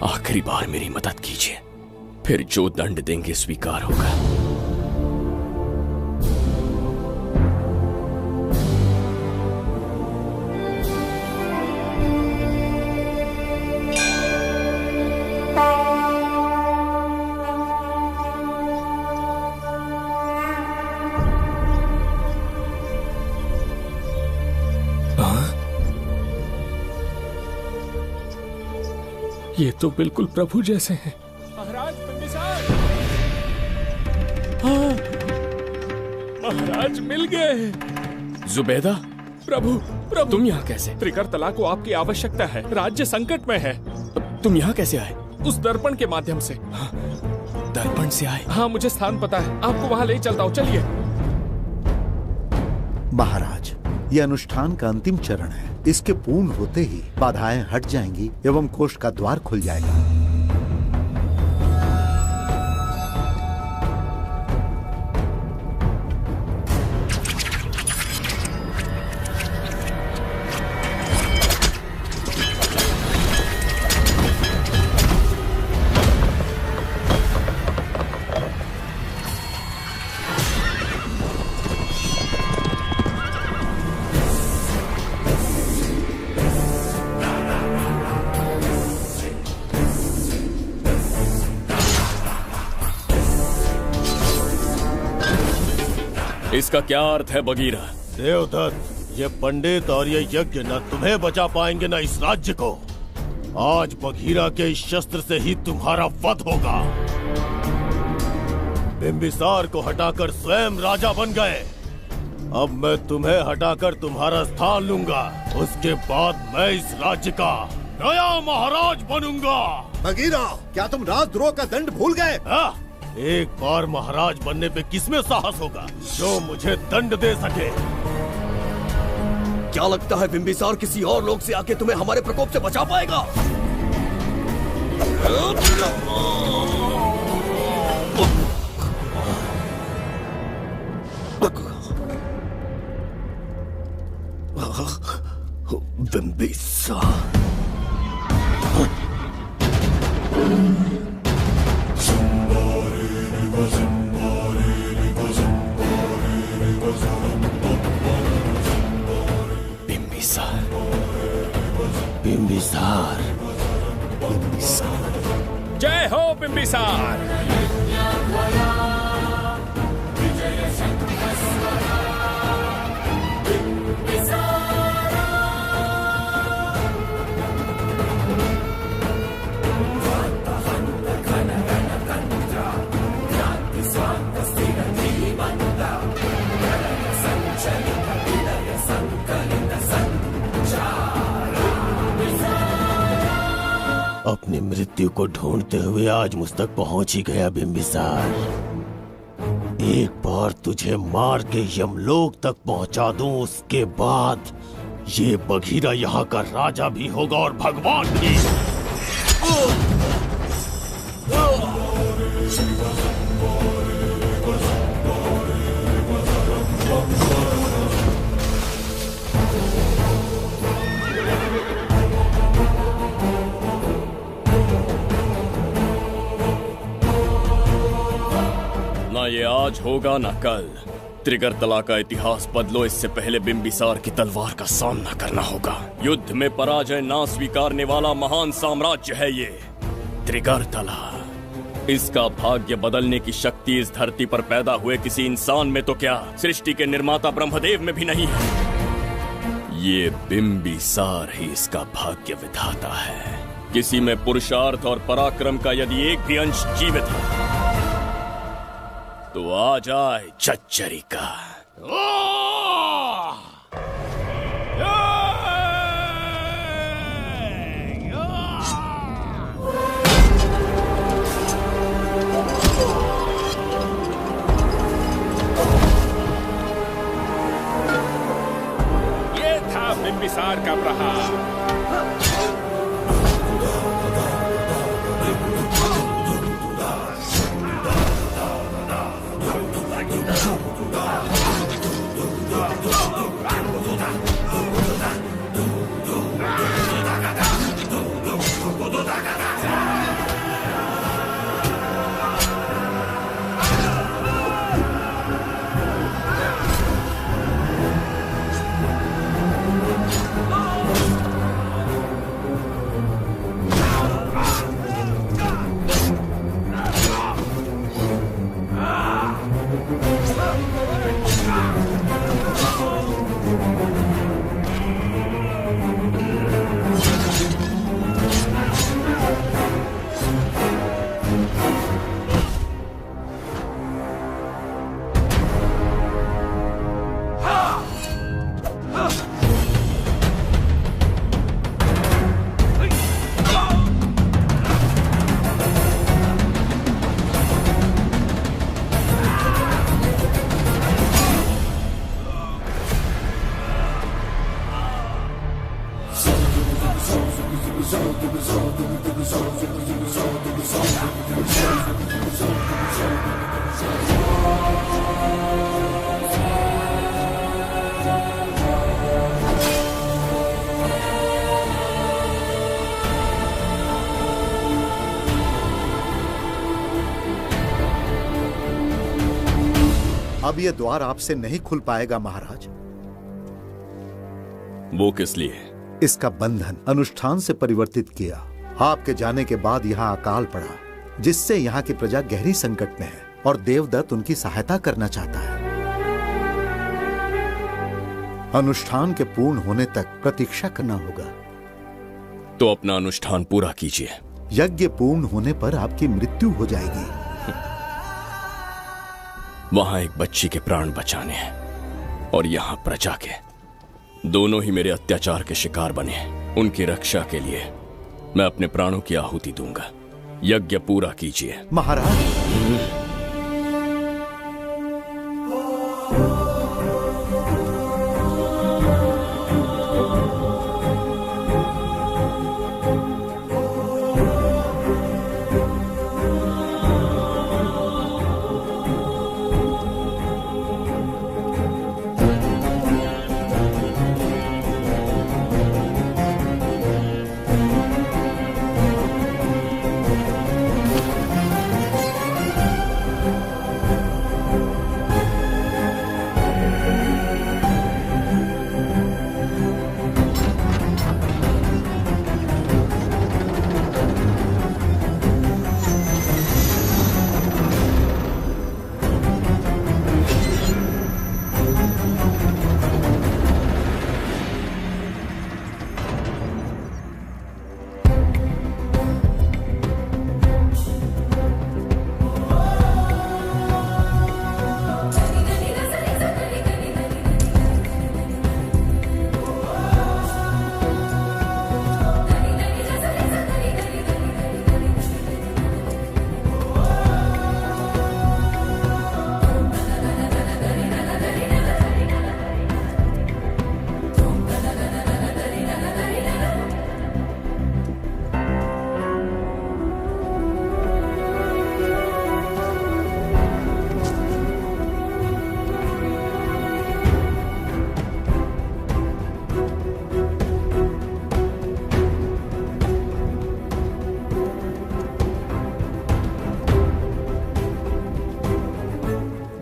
आखिरी बार मेरी मदद कीजिए, फिर जो दंड देंगे स्वीकार होगा।
ये तो बिल्कुल प्रभु जैसे हैं। महाराज बिंबिसार! हाँ, महाराज मिल गए।
जुबैदा,
प्रभु प्रभु
तुम यहाँ कैसे?
त्रिकर्तला को आपकी आवश्यकता है, राज्य संकट में है।
तुम यहाँ कैसे आए?
उस दर्पण के माध्यम से।
हाँ, दर्पण से आए?
हाँ, मुझे स्थान पता है, आपको वहाँ ले चलता हूँ, चलिए।
महाराज, ये अनुष्ठान का अंतिम चरण है। इसके पूर्ण होते ही बाधाएं हट जाएंगी एवं कोष्ठ का द्वार खुल जाएगा।
इसका क्या अर्थ है बगीरा?
देवदत्त, ये पंडित और ये यज्ञ न तुम्हें बचा पाएंगे न इस राज्य को। आज बगीरा के इस शस्त्र से ही तुम्हारा वध होगा। बिंबिसार को हटाकर स्वयं राजा बन गए, अब मैं तुम्हें हटाकर तुम्हारा स्थान लूंगा। उसके बाद मैं इस राज्य का नया महाराज बनूंगा।
बगीरा, क्या तुम राजद्रोह का दंड भूल गए?
एक बार महाराज बनने पे किसमें साहस होगा जो मुझे दंड दे सके?
क्या लगता है बिंबिसार किसी और लोग से आके तुम्हें हमारे प्रकोप से बचा पाएगा? बिंबिसार
बिंबिसार,
जय हो बिंबिसार।
अपनी मृत्यु को ढूंढते हुए आज मुझ तक पहुंच ही गया बिंबिसार। एक बार तुझे मार के यमलोक तक पहुंचा दूं, उसके बाद ये बघीरा यहाँ का राजा भी होगा और भगवान भी।
ना ये आज होगा ना कल। त्रिगर्तला का इतिहास बदलो, इससे पहले बिंबिसार की तलवार का सामना करना होगा। युद्ध में पराजय ना स्वीकारने वाला महान साम्राज्य है ये त्रिगर्तला। इसका भाग्य बदलने की शक्ति इस धरती पर पैदा हुए किसी इंसान में तो क्या, सृष्टि के निर्माता ब्रह्मदेव में भी नहीं है। ये बिंबिसार ही इसका भाग्य विधाता है। किसी में पुरुषार्थ और पराक्रम का यदि एक भी अंश जीवित है तो आ जाए चच्चरी का।
अब ये द्वार आपसे नहीं खुल पाएगा महाराज।
वो किस लिए?
इसका बंधन अनुष्ठान से परिवर्तित किया। आपके जाने के बाद यहाँ अकाल पड़ा, जिससे यहाँ की प्रजा गहरी संकट में है और देवदत्त उनकी सहायता करना चाहता है। अनुष्ठान के पूर्ण होने तक प्रतीक्षा करना होगा।
तो अपना अनुष्ठान पूरा कीजिए।
यज्ञ पूर्ण होने पर आपकी मृत्यु हो जाएगी।
वहां एक बच्ची के प्राण बचाने हैं और यहां प्रजा के। दोनों ही मेरे अत्याचार के शिकार बने हैं। उनकी रक्षा के लिए मैं अपने प्राणों की आहुति दूंगा। यज्ञ पूरा कीजिए
महाराज।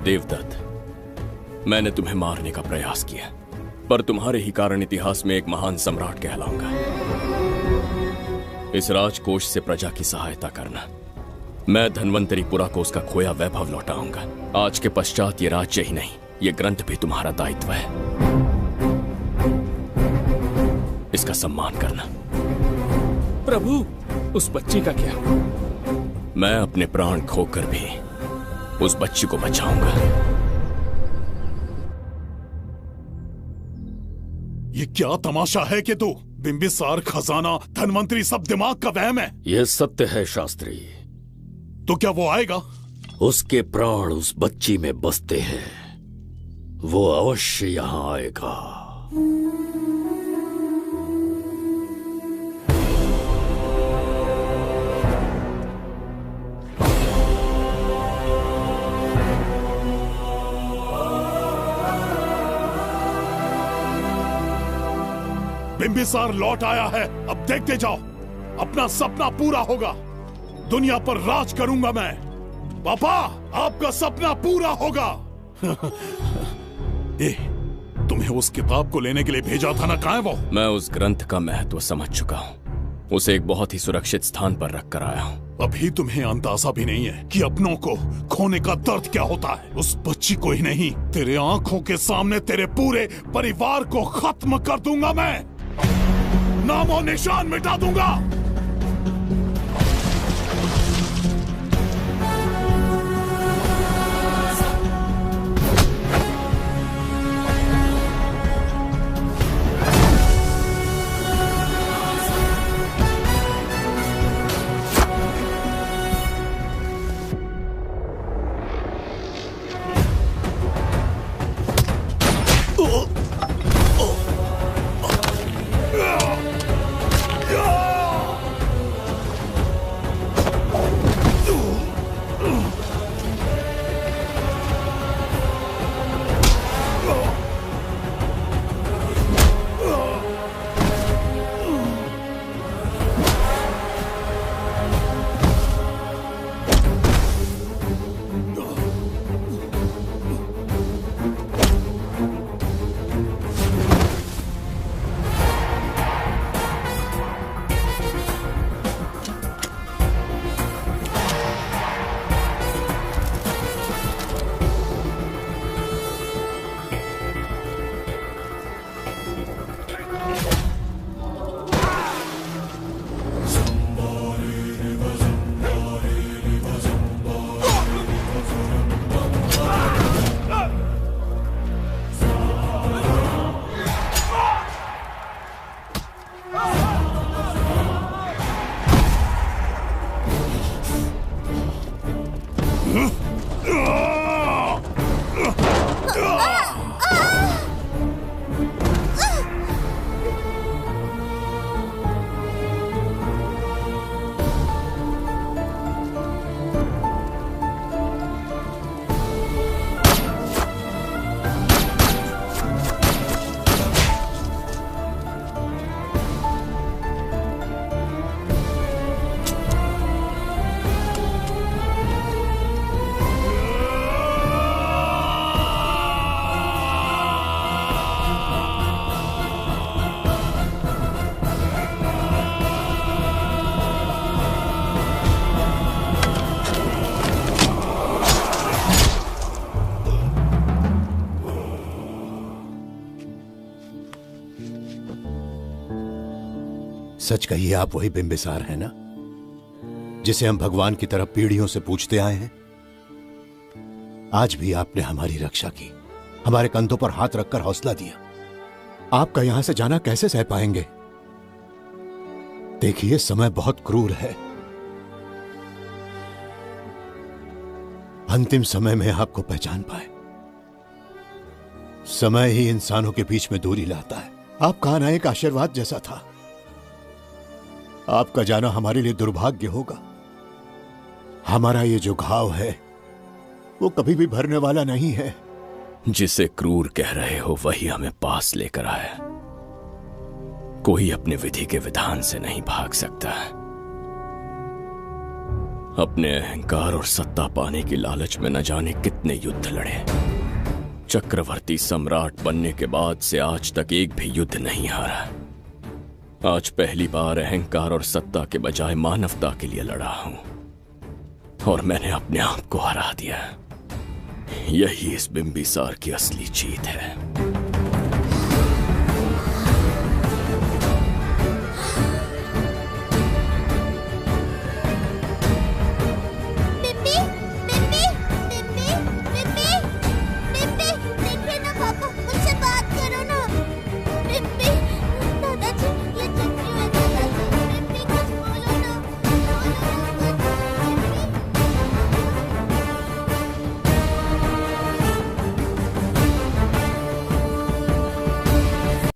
देवदत्त, मैंने तुम्हें मारने का प्रयास किया, पर तुम्हारे ही कारण इतिहास में एक महान सम्राट कहलाऊंगा। इस राजकोष से प्रजा की सहायता करना। मैं धन्वंतरीपुरा को उसका खोया वैभव लौटाऊंगा। आज के पश्चात ये राज्य ही नहीं, ये ग्रंथ भी तुम्हारा दायित्व है। इसका सम्मान करना।
प्रभु, उस बच्ची का क्या?
मैं अपने प्राण खोकर भी उस बच्ची को बचाऊंगा।
ये क्या तमाशा है कि तू बिंबिसार, खजाना, धनवंतरी सब दिमाग का वहम है?
यह सत्य है शास्त्री।
तो क्या वो आएगा?
उसके प्राण उस बच्ची में बसते हैं, वो अवश्य यहां आएगा।
बिंबिसार लौट आया है, अब देखते जाओ, अपना सपना पूरा होगा। दुनिया पर राज करूंगा मैं। पापा, आपका सपना पूरा होगा। तुम्हें उस किताब को लेने के लिए भेजा था ना, कहाँ है वो?
मैं उस ग्रंथ का महत्व समझ चुका हूँ। उसे एक बहुत ही सुरक्षित स्थान पर रख कर आया हूँ।
अभी तुम्हें अंदाजा भी नहीं है कि अपनों को खोने का दर्द क्या होता है। उस बच्ची को ही नहीं, तेरे आंखों के सामने तेरे पूरे परिवार को खत्म कर दूंगा मैं। नामो निशान मिटा दूंगा।
सच कहिए, आप वही बिंबिसार हैं ना, जिसे हम भगवान की तरफ पीढ़ियों से पूछते आए हैं। आज भी आपने हमारी रक्षा की, हमारे कंधों पर हाथ रखकर हौसला दिया। आपका यहां से जाना कैसे सह पाएंगे? देखिए, समय बहुत क्रूर है। अंतिम समय में आपको पहचान पाए। समय ही इंसानों के बीच में दूरी लाता है। आपका आना एक आशीर्वाद जैसा था। आपका जाना हमारे लिए दुर्भाग्य होगा। हमारा ये जो घाव है वो कभी भी भरने वाला नहीं है।
जिसे क्रूर कह रहे हो वही हमें पास लेकर आया। कोई अपने विधि के विधान से नहीं भाग सकता। अपने अहंकार और सत्ता पाने की लालच में न जाने कितने युद्ध लड़े। चक्रवर्ती सम्राट बनने के बाद से आज तक एक भी युद्ध नहीं हारा। आज पहली बार अहंकार और सत्ता के बजाय मानवता के लिए लड़ा हूं, और मैंने अपने आप को हरा दिया। यही इस बिंबिसार की असली जीत है।